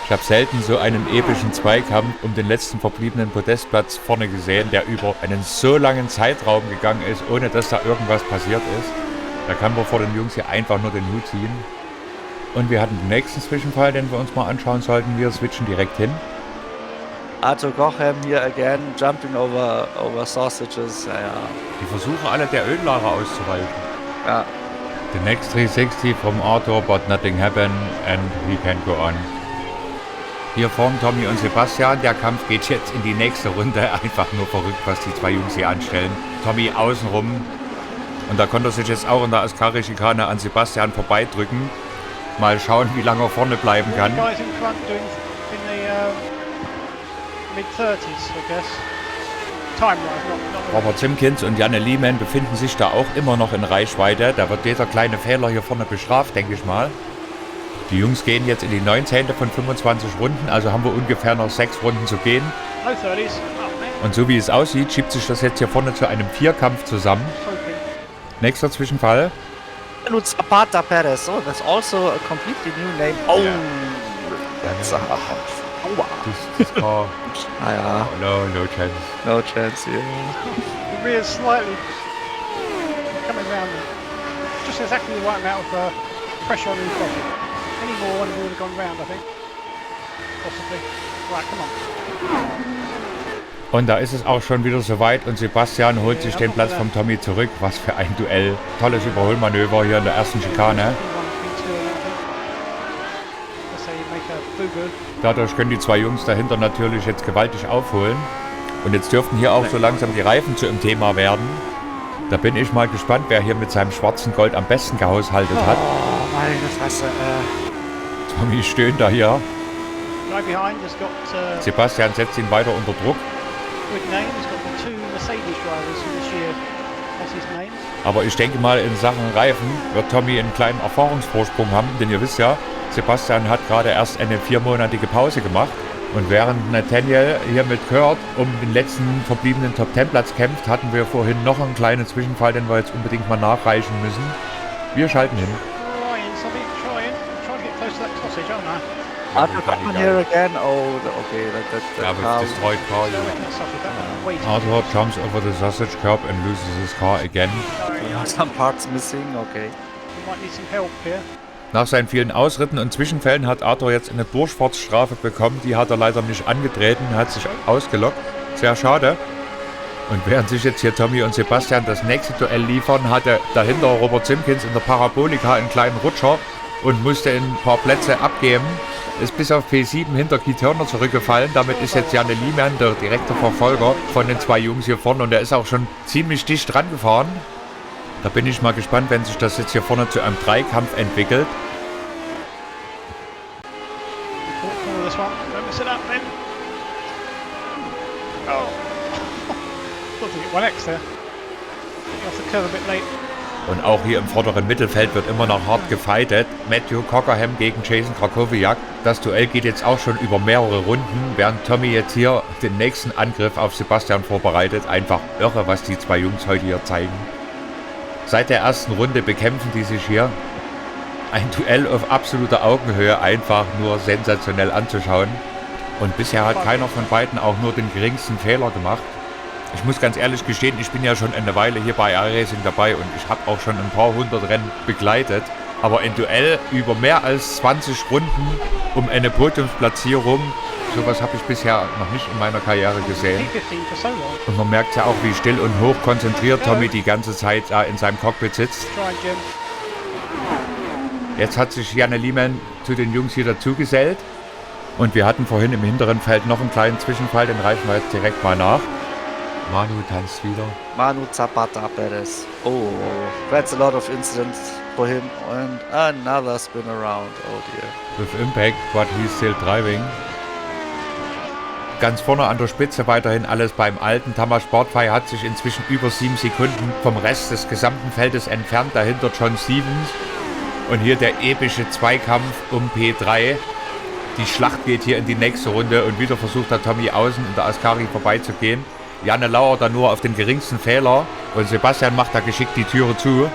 Ich habe selten so einen epischen Zweikampf um den letzten verbliebenen Podestplatz vorne gesehen, der über einen so langen Zeitraum gegangen ist, ohne dass da irgendwas passiert ist. Da kann man vor den Jungs hier einfach nur den Hut ziehen. Und wir hatten den nächsten Zwischenfall, den wir uns mal anschauen sollten. Wir switchen direkt hin. Arthur Kochem here again, jumping over sausages. Ja. Die versuchen alle der Öllager auszuweichen. Ja. The next 360 from Arthur, but nothing happened and we can go on. Hier vorne Tommy und Sebastian. Der Kampf geht jetzt in die nächste Runde. Einfach nur verrückt, was die 2 Jungs hier anstellen. Tommy außenrum. Und da konnte er sich jetzt auch in der Ascari-Schikane an Sebastian vorbeidrücken. Mal schauen, wie lange er vorne bleiben The kann. guys in front doing in the mid-30s, I guess. Time-wise, not Robert Simpkins und Janne Lehmann befinden sich da auch immer noch in Reichweite. Da wird jeder kleine Fehler hier vorne bestraft, denke ich mal. Die Jungs gehen jetzt in die 19. von 25 Runden, also haben wir ungefähr noch 6 Runden zu gehen. no 30s. Oh man, Und so wie es aussieht, schiebt sich das jetzt hier vorne zu einem Vierkampf zusammen. hoping. Nächster Zwischenfall. Lutz Zapata Perez. Oh, that's also a completely new name. Oh, that's a hard one. This car, Ah ja, no chance. no chance here. The rear's slightly coming round. Just exactly the right amount of pressure on the cockpit. Any more and it would have gone round, I think. Possibly. Right, come on. Und da ist es auch schon wieder soweit und Sebastian holt sich den Platz vom Tommy zurück. Was für ein Duell. Tolles Überholmanöver hier in der ersten Schikane. Let's say you make a Fugu. Dadurch können die zwei Jungs dahinter natürlich jetzt gewaltig aufholen. Und jetzt dürften hier auch so langsam die Reifen zu einem Thema werden. Da bin ich mal gespannt, wer hier mit seinem schwarzen Gold am besten gehaushaltet hat. Oh, meine Fresse. Tommy stöhnt da hier. Guy behind has got Sebastian setzt ihn weiter unter Druck. good name. He's got the 2 Mercedes drivers from this year. What's his name? Aber ich denke mal, in Sachen Reifen wird Tommy einen kleinen Erfahrungsvorsprung haben. Denn ihr wisst ja, Sebastian hat gerade erst eine 4-monatige Pause gemacht. Und während Nathaniel hier mit Kurt um den letzten verbliebenen Top-10-Platz kämpft, hatten wir vorhin noch einen kleinen Zwischenfall, den wir jetzt unbedingt mal nachreichen müssen. Wir schalten hin. Trying something, trying to get close to that sausage, aren't I? Arthur, come on here again. Oh, okay. That Yeah, car. we've destroyed car. So that sausage, that wait. Arthur jumps over the sausage curb and loses his car again. Sorry, Some parts missing, okay. we might need some help here. Nach seinen vielen Ausritten und Zwischenfällen hat Arthur jetzt eine Durchfahrtsstrafe bekommen. Die hat er leider nicht angetreten, hat sich ausgelockt. Sehr schade. Und während sich jetzt hier Tommy und Sebastian das nächste Duell liefern, hatte dahinter Robert Simkins in der Parabolika einen kleinen Rutscher und musste ein paar Plätze abgeben. Ist bis auf P7 hinter Keith Turner zurückgefallen. Damit ist jetzt Janne Liemann der direkte Verfolger von den zwei Jungs hier vorne. Und der ist auch schon ziemlich dicht dran gefahren. Da bin ich mal gespannt, wenn sich das jetzt hier vorne zu einem Dreikampf entwickelt. Follow this one. Don't miss it up, then. Oh. Thought to get 1x there. Getting off the curve a bit late. Und auch hier im vorderen Mittelfeld wird immer noch hart gefightet. Matthew Cockerham gegen Jason Krakowiak. Das Duell geht jetzt auch schon über mehrere Runden, während Tommy jetzt hier den nächsten Angriff auf Sebastian vorbereitet. Einfach irre, was die zwei Jungs heute hier zeigen. Seit der ersten Runde bekämpfen die sich hier. Ein Duell auf absoluter Augenhöhe, einfach nur sensationell anzuschauen. Und bisher hat keiner von beiden auch nur den geringsten Fehler gemacht. Ich muss ganz ehrlich gestehen, ich bin ja schon eine Weile hier bei iRacing dabei und ich habe auch schon ein paar hundert Rennen begleitet. Aber ein Duell über mehr als 20 Runden um eine Podiumsplatzierung, sowas habe ich bisher noch nicht in meiner Karriere gesehen. P15 for so long. Und man merkt ja auch, wie still und hoch konzentriert Tommy die ganze Zeit da in seinem Cockpit sitzt. Try, Jim. Jetzt hat sich Janne Liemann zu den Jungs hier dazugesellt. Und wir hatten vorhin im hinteren Feld noch einen kleinen Zwischenfall, den reichen wir jetzt direkt mal nach. Manu tanzt wieder. Manu Zapata Perez. Oh, that's a lot of incidents for him. And another spin around. Oh dear. With impact, but he's still driving. Ganz vorne an der Spitze weiterhin alles beim Alten. Tamas Bartfei hat sich inzwischen über 7 Sekunden vom Rest des gesamten Feldes entfernt. Dahinter John Stevens. Und hier der epische Zweikampf um P3. Die Schlacht geht hier in die nächste Runde und wieder versucht der Tommy außen in der Ascari vorbeizugehen. Janne lauert da nur auf den geringsten Fehler und Sebastian macht da geschickt die Türe zu.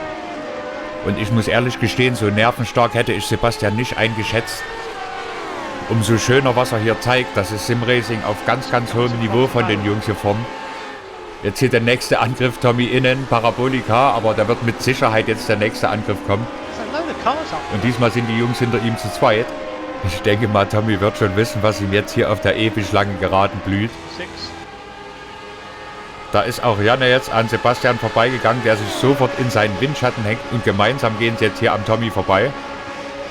Und ich muss ehrlich gestehen, so nervenstark hätte ich Sebastian nicht eingeschätzt. Umso schöner, was er hier zeigt, das ist Simracing auf ganz, ganz hohem Niveau von den Jungs hier vorn. Jetzt hier der nächste Angriff, Tommy innen, Parabolika, aber da wird mit Sicherheit jetzt der nächste Angriff kommen. There's a load of cars up. Und diesmal sind die Jungs hinter ihm zu zweit. Ich denke mal, Tommy wird schon wissen, was ihm jetzt hier auf der episch langen Geraden blüht. 6. Da ist auch Janne jetzt an Sebastian vorbeigegangen, der sich sofort in seinen Windschatten hängt und gemeinsam gehen sie jetzt hier am Tommy vorbei.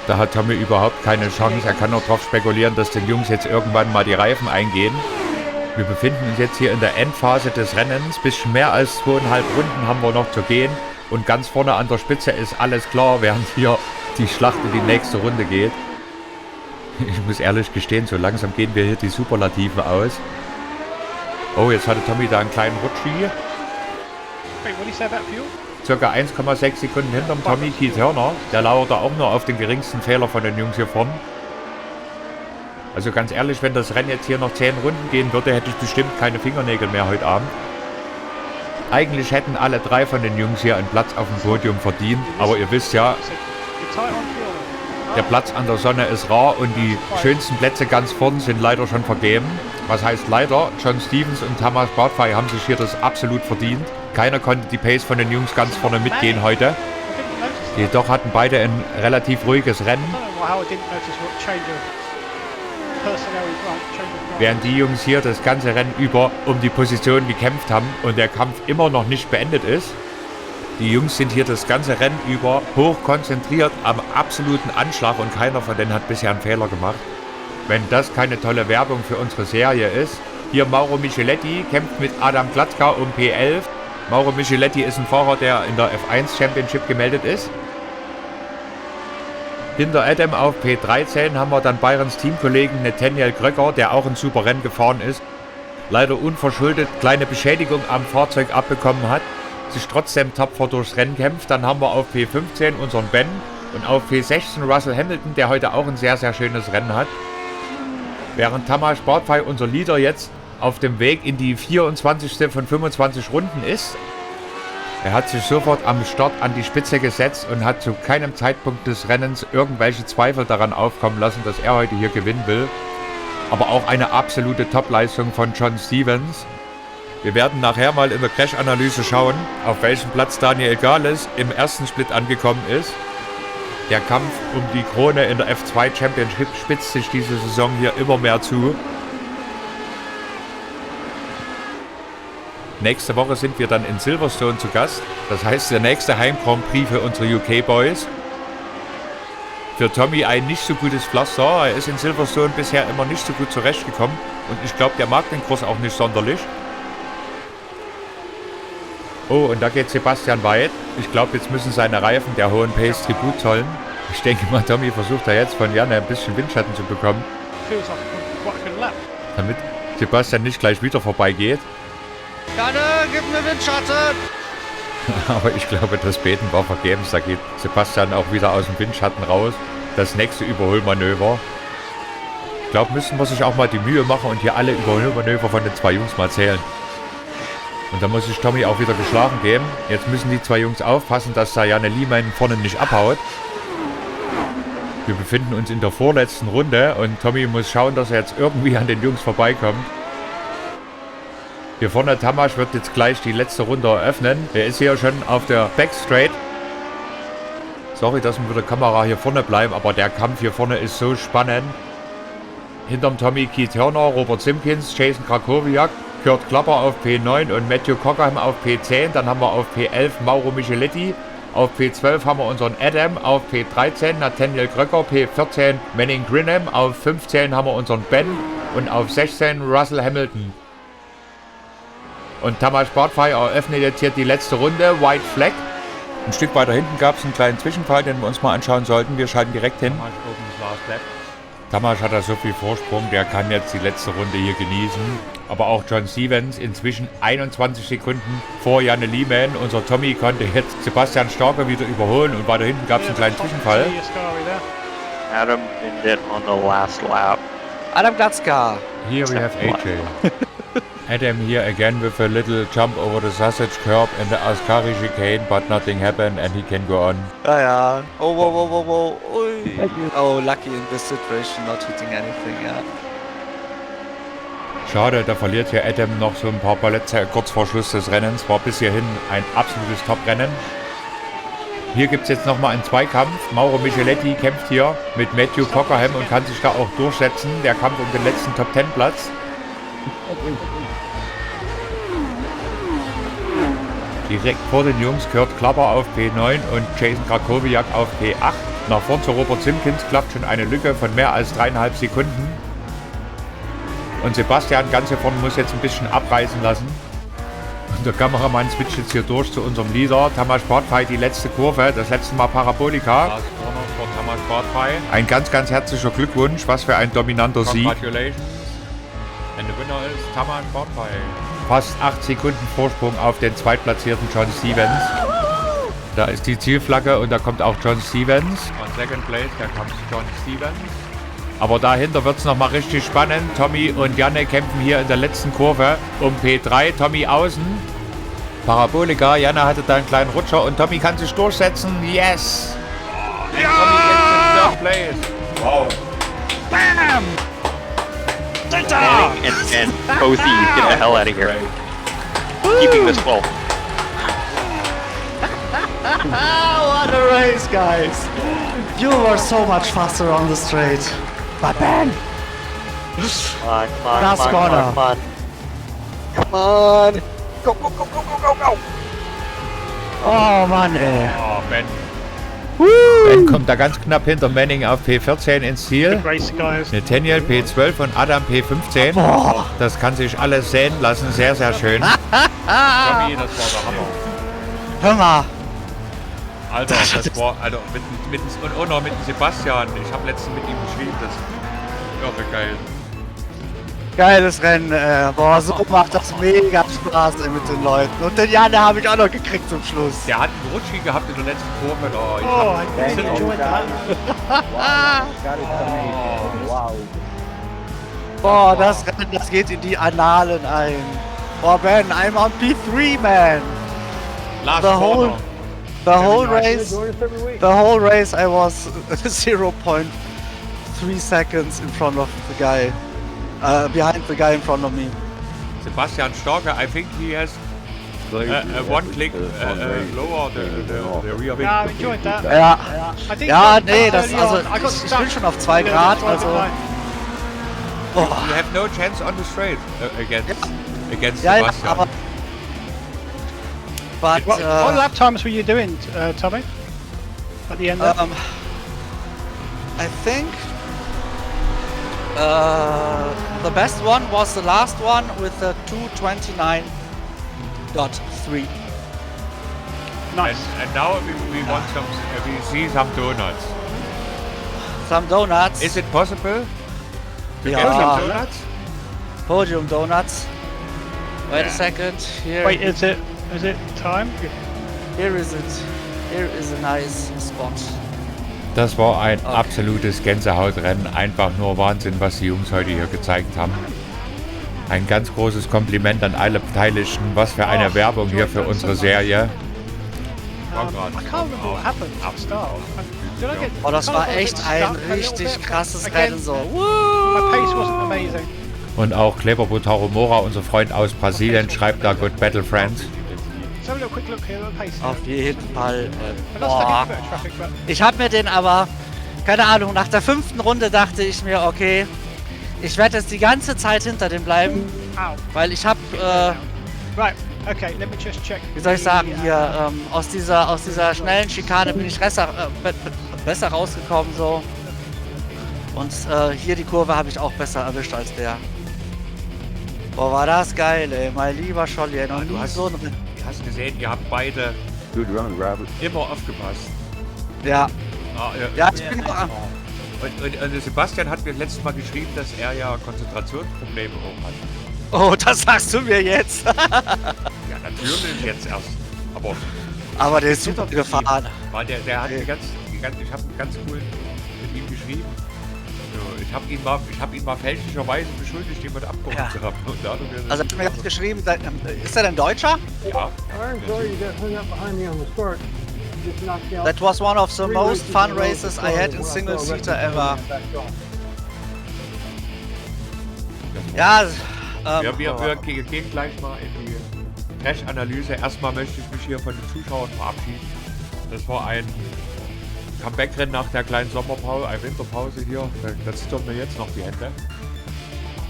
Da hat Tommy überhaupt keine Chance. Er kann nur darauf spekulieren, dass den Jungs jetzt irgendwann mal die Reifen eingehen. Wir befinden uns jetzt hier in der Endphase des Rennens. Bisschen mehr als 2,5 Runden haben wir noch zu gehen. Und ganz vorne an der Spitze ist alles klar, während hier die Schlacht in die nächste Runde geht. Ich muss ehrlich gestehen, so langsam gehen wir hier die Superlativen aus. Oh, jetzt hatte Tommy da einen kleinen Rutschi. Wait, what did he say about fuel? Circa 1,6 Sekunden hinterm Tommy Keith Turner. Der lauert da auch nur auf den geringsten Fehler von den Jungs hier vorne. Also ganz ehrlich, wenn das Rennen jetzt hier noch 10 Runden gehen würde, hätte ich bestimmt keine Fingernägel mehr heute Abend. Eigentlich hätten alle 3 von den Jungs hier einen Platz auf dem Podium verdient. Aber ihr wisst ja, You're tight on fuel. der Platz an der Sonne ist rar und die schönsten Plätze ganz vorn sind leider schon vergeben. Was heißt leider? John Stevens und Tamas Bartfei haben sich hier das absolut verdient. Keiner konnte die Pace von den Jungs ganz vorne mitgehen heute. I didn't notice that. Jedoch hatten beide ein relativ ruhiges Rennen, I don't know how I didn't notice what change of personnel in front, change of driver. während die Jungs hier das ganze Rennen über um die Position gekämpft haben und der Kampf immer noch nicht beendet ist. Die Jungs sind hier das ganze Rennen über hoch konzentriert am absoluten Anschlag und keiner von denen hat bisher einen Fehler gemacht. wenn das keine tolle Werbung für unsere Serie ist. Hier Mauro Micheletti kämpft mit Adam Glatzka um P11. Mauro Micheletti ist ein Fahrer, der in der F1 Championship gemeldet ist. Hinter Adam auf P13 haben wir dann Byrons Teamkollegen Nathaniel Gröcker, der auch ein super Rennen gefahren ist. Leider unverschuldet kleine Beschädigung am Fahrzeug abbekommen hat, sich trotzdem tapfer durchs Rennen kämpft. Dann haben wir auf P15 unseren Ben und auf P16 Russell Hamilton, der heute auch ein sehr, sehr schönes Rennen hat. Während Tamas Bartfei, unser Leader, jetzt auf dem Weg in die 24. von 25 Runden ist. Er hat sich sofort am Start an die Spitze gesetzt und hat zu keinem Zeitpunkt des Rennens irgendwelche Zweifel daran aufkommen lassen, dass er heute hier gewinnen will. Aber auch eine absolute Topleistung von John Stevens. Wir werden nachher mal in der Crash-Analyse schauen, auf welchem Platz Daniel Gales im ersten Split angekommen ist. Der Kampf um die Krone in der F2 Championship spitzt sich diese Saison hier immer mehr zu. Nächste Woche sind wir dann in Silverstone zu Gast. Das heißt, der nächste Heim-Grand Prix für unsere UK-Boys. Für Tommy ein nicht so gutes Pflaster. Er ist in Silverstone bisher immer nicht so gut zurechtgekommen. Und ich glaube, der mag den Kurs auch nicht sonderlich. Oh, und da geht Sebastian weit. Ich glaube, jetzt müssen seine Reifen der hohen Pace Tribut zollen. Ich denke mal, Tommy versucht da jetzt von Janne ein bisschen Windschatten zu bekommen. Damit Sebastian nicht gleich wieder vorbeigeht. Janne, gib mir Windschatten! Aber ich glaube, das Beten war vergebens. Da geht Sebastian auch wieder aus dem Windschatten raus. Das nächste Überholmanöver. Ich glaube, müssen wir sich auch mal die Mühe machen und hier alle Überholmanöver von den zwei Jungs mal zählen. Und da muss sich Tommy auch wieder geschlagen geben. Jetzt müssen die zwei Jungs aufpassen, dass da Janne Liemann vorne nicht abhaut. Wir befinden uns in der vorletzten Runde und Tommy muss schauen, dass er jetzt irgendwie an den Jungs vorbeikommt. Hier vorne Tamas wird jetzt gleich die letzte Runde eröffnen. Er ist hier schon auf der Backstraight. Sorry, dass wir mit der Kamera hier vorne bleiben, aber der Kampf hier vorne ist so spannend. Hinterm Tommy Keith Turner, Robert Simpkins, Jason Krakowiak, Kurt Klapper auf P9 und Matthew Cockham auf P10. Dann haben wir auf P11 Mauro Micheletti. Auf P12 haben wir unseren Adam. Auf P13 Nathaniel Gröcker. P14 Manning Grinham. Auf 15 haben wir unseren Ben. Und auf 16 Russell Hamilton. Und Tamas Bartfei eröffnet jetzt hier die letzte Runde. White Flag. Ein Stück weiter hinten gab es einen kleinen Zwischenfall, den wir uns mal anschauen sollten. Wir schalten direkt hin. Tamas hat da so viel Vorsprung, der kann jetzt die letzte Runde hier genießen. Aber auch John Stevens inzwischen 21 Sekunden vor Janne Liemann. Unser Tommy konnte jetzt Sebastian Starke wieder überholen und weiter hinten gab es einen kleinen Zwischenfall. Adam ended on the last lap. Adam Glatzka. Here we have AJ. Adam here again with a little jump over the sausage curb in the Ascari chicane, but nothing happened and he can go on. Ja. Oh, whoa. Ui. Oh, lucky in this situation, not hitting anything, ja. Schade, da verliert hier Adam noch so ein paar Plätze kurz vor Schluss des Rennens. War bis hierhin ein absolutes Top-Rennen. Hier gibt es jetzt nochmal einen Zweikampf. Mauro Micheletti kämpft hier mit Matthew Cockerham und kann sich da auch durchsetzen. Der Kampf um den letzten Top-10-Platz. Direkt vor den Jungs Kurt Klapper auf P9 und Jason Krakowiak auf P8. Nach vorn zu Robert Simpkins klappt schon eine Lücke von mehr als 3,5 Sekunden. Und Sebastian ganz hier vorne muss jetzt ein bisschen abreißen lassen. Und der Kameramann switcht jetzt hier durch zu unserem Leader. Tamas Bartfei, die letzte Kurve, das letzte Mal Parabolika. Ein ganz, ganz herzlicher Glückwunsch, was für ein dominanter Sieg. Congratulations. And the winner is Tamas Bartfei. Fast 8 Sekunden Vorsprung auf den zweitplatzierten John Stevens. Da ist die Zielflagge und da kommt auch John Stevens. On second place, da kommt John Stevens. Aber dahinter wird es nochmal richtig spannend. Tommy und Janne kämpfen hier in der letzten Kurve um P3. Tommy außen. Parabolika, Janne hatte da einen kleinen Rutscher und Tommy kann sich durchsetzen. Yes! Ja! Tommy gets in third place. Wow. Bam! Manning and Posey, get the hell out of here. Keeping this full. What a race, guys! You were so much faster on the straight. But Ben! Come on. Last corner. Come on. Go. Oh Mann, ey. Oh, Ben. Woo! Ben kommt da ganz knapp hinter Manning auf P14 ins Ziel. Good race, guys. Nathaniel P12 und Adam P15. Das kann sich alles sehen lassen. Sehr, sehr schön. Tommy, das war der Hammer. Hör mal. Alter, das war, also und auch noch mit dem Sebastian. Ich habe letztens mit ihm geschrieben, das ist irre geil. Geiles Rennen, boah, so macht das mega Spaß mit den Leuten. Und den Jana habe ich auch noch gekriegt zum Schluss. Der hat einen Rutschi gehabt in der letzten Kurve. Oh, ich Oh, hab, I didn't enjoy that. Boah, das Rennen, das geht in die Annalen ein. Boah, Ben, I'm on P3, man. last The whole, corner. the whole race, Join us every week. the whole race, I was 0.3 seconds in front of the guy, behind the guy in front of me. Sebastian Storke, I think he has one click lower the rear wing. No, I enjoyed that. Ja, I think ja, that nee, das, early also, on, I got ich stuck bin schon auf 2 in the Grad, driving also, line. oh, You have no chance on the straight against ja, ja, Sebastian. aber, but, What lap times were you doing, Tommy? At the end there? I think the best one was the last one with the 2:29.3. Nice. And now we want we see some donuts. Some donuts. Is it possible to get Ja. some donuts? Podium donuts. Wait a second. Here. Wait, is it time? Here is it. Here is a nice spot. Das war ein absolutes Gänsehautrennen. Einfach nur Wahnsinn, was die Jungs heute hier gezeigt haben. Ein ganz großes Kompliment an alle Beteiligten. Was für eine Werbung hier für unsere Serie. I can't remember what happened at the start. Did I get? Oh, das I war got a bit echt stuck, ein a little richtig bit. krasses Again, Rennen so. My pace wasn't amazing. Und auch Kleber Botaro Mora, unser Freund aus Brasilien, schreibt da Good Battle Friends. Let's have a little quick look here at the pace. Auf jeden Fall. I got stuck in a bit of traffic, but Ich habe mir den aber, keine Ahnung, nach der 5. Runde dachte ich mir, okay, ich werde jetzt die ganze Zeit hinter dem bleiben, ow. weil ich habe, Right. Okay. Let me just check. wie soll ich sagen, hier aus dieser schnellen Schikane bin ich besser rausgekommen so. Und hier die Kurve habe ich auch besser erwischt als der. Boah, war das geil, ey, mein lieber Scholli, ey, noch nie so ein... Du hast gesehen, ihr habt beide Good run, Robert. immer aufgepasst. Ja, Ah, ja, ich bin... Und Sebastian hat mir letztes Mal geschrieben, dass er ja Konzentrationsprobleme auch hat. Oh, das sagst du mir jetzt. Ja, natürlich jetzt erst. Aber der ist super gefahren. weil der hat ich habe ganz cool mit ihm geschrieben. So, ich habe ihn mal fälschlicherweise beschuldigt, jemand abgeholt zu haben. Und da hat er mir Also hat mir jetzt geschrieben, ist er denn Deutscher? ja. I'm sorry you got hung up behind me on the start. Just knocked out. That was one of the 3 most races fun in a row races I before had when in I single saw a seater record ever. and backed off. Ja, Wir gehen gleich mal in die Crash-Analyse. Erstmal möchte ich mich hier von den Zuschauern verabschieden. Das war ein Comeback-Rennen nach der kleinen Sommerpause, eine Winterpause hier. Da zittern mir jetzt noch die Hände.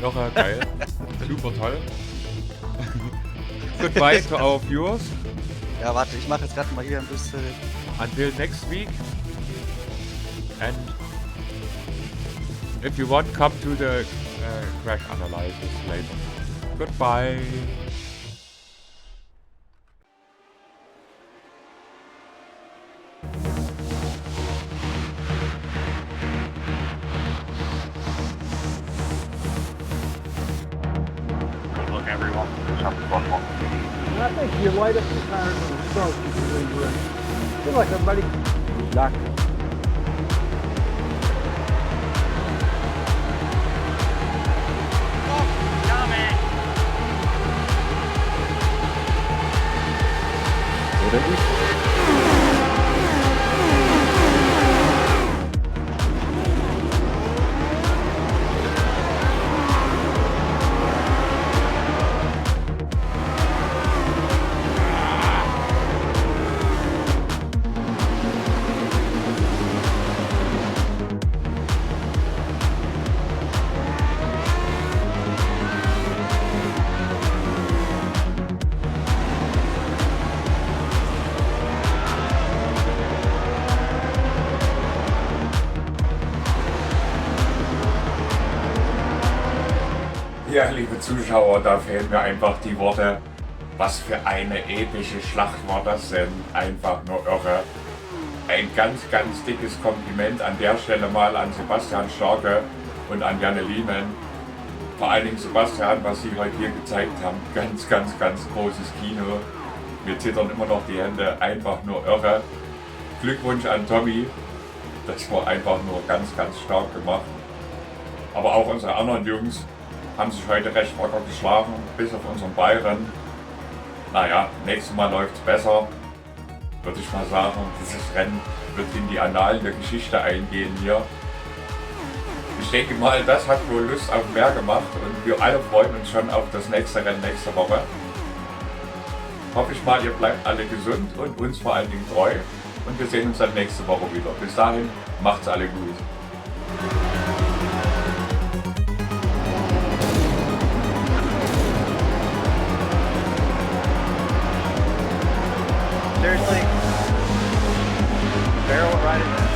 Irre geil. Super toll. Goodbye to our viewers. ja, warte, ich mache jetzt gerade mal hier ein bisschen. Until next week. And if you want, come to the crash analysis later. Goodbye. Look, everyone. And I think if you light up the tires on the start, you can really run. Good luck, everybody. Doctor. Ja, liebe Zuschauer, da fehlen mir einfach die Worte. Was für eine epische Schlacht war das denn? Einfach nur irre. Ein ganz, ganz dickes Kompliment an der Stelle mal an Sebastian Starke und an Janne Liemen. Vor allen Dingen Sebastian, was Sie heute hier gezeigt haben. Ganz, ganz, ganz großes Kino. Mir zittern immer noch die Hände. Einfach nur irre. Glückwunsch an Tommy. Das war einfach nur ganz, ganz stark gemacht. Aber auch unsere anderen Jungs haben sich heute recht wacker geschlagen, bis auf unseren Bayern. Naja, nächstes Mal läuft es besser, würde ich mal sagen. Dieses Rennen wird in die Annalen der Geschichte eingehen hier. Ich denke mal, das hat wohl Lust auf mehr gemacht und wir alle freuen uns schon auf das nächste Rennen nächste Woche. Hoffe ich mal, ihr bleibt alle gesund und uns vor allen Dingen treu. Und wir sehen uns dann nächste Woche wieder. Bis dahin, macht's alle gut. Seriously? Barrel it right in there.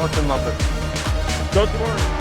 fucking Muppet. Don't worry.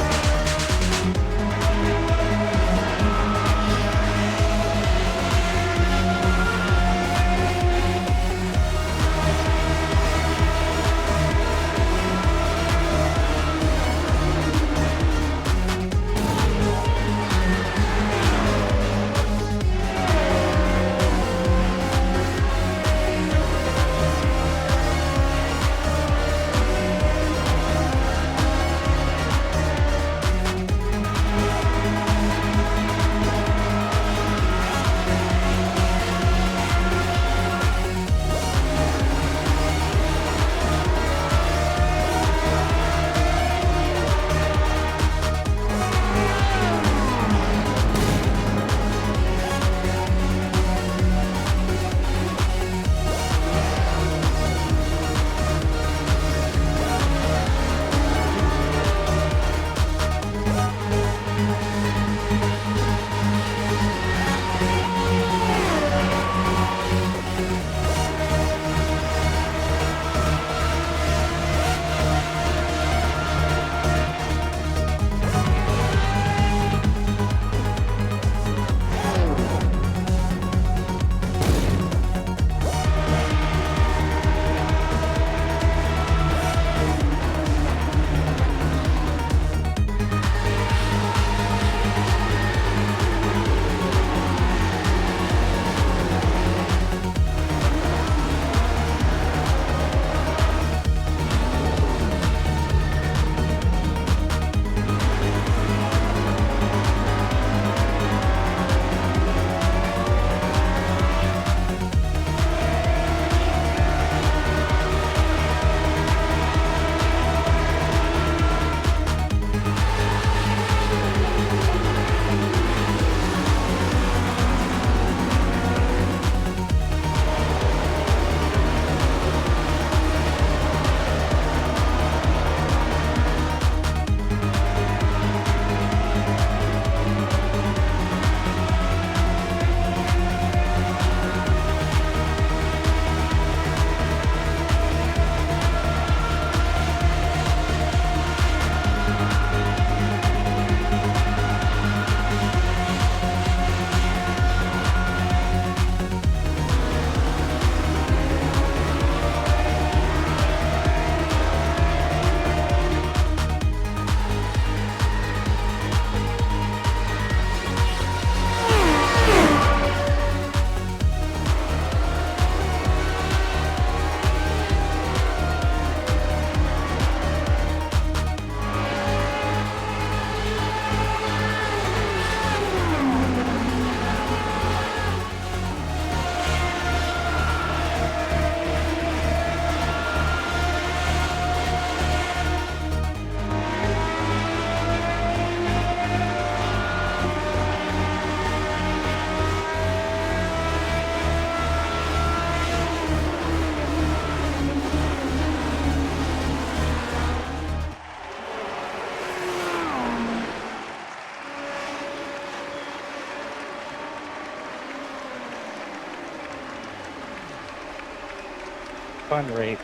Fun race.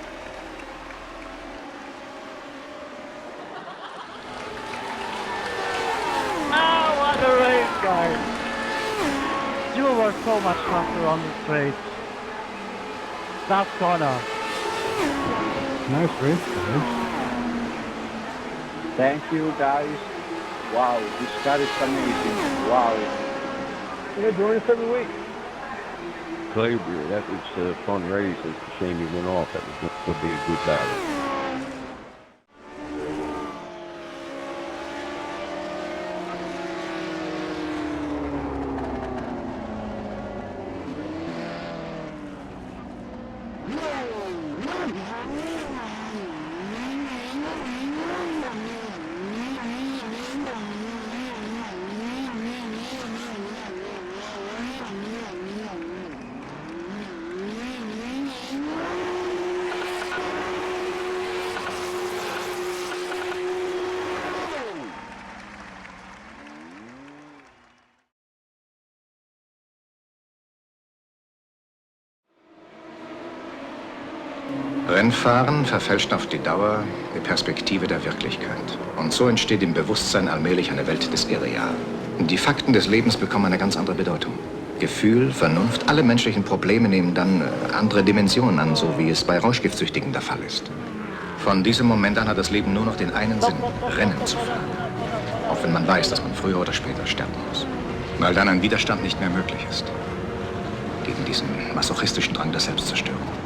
Ah, what a race, guys! You were so much faster on this race. Last corner. Nice race, guys. Thank you, guys. Wow, this car is amazing. Wow. You're doing this every week. Glaber, that was a fun race. It's a shame he went off. That was going to be a good battle. Rennfahren verfälscht auf die Dauer die Perspektive der Wirklichkeit. Und so entsteht im Bewusstsein allmählich eine Welt des Irreal. Die Fakten des Lebens bekommen eine ganz andere Bedeutung. Gefühl, Vernunft, alle menschlichen Probleme nehmen dann andere Dimensionen an, so wie es bei Rauschgiftsüchtigen der Fall ist. Von diesem Moment an hat das Leben nur noch den einen Sinn, Rennen zu fahren. Auch wenn man weiß, dass man früher oder später sterben muss. Weil dann ein Widerstand nicht mehr möglich ist. Gegen diesen masochistischen Drang der Selbstzerstörung.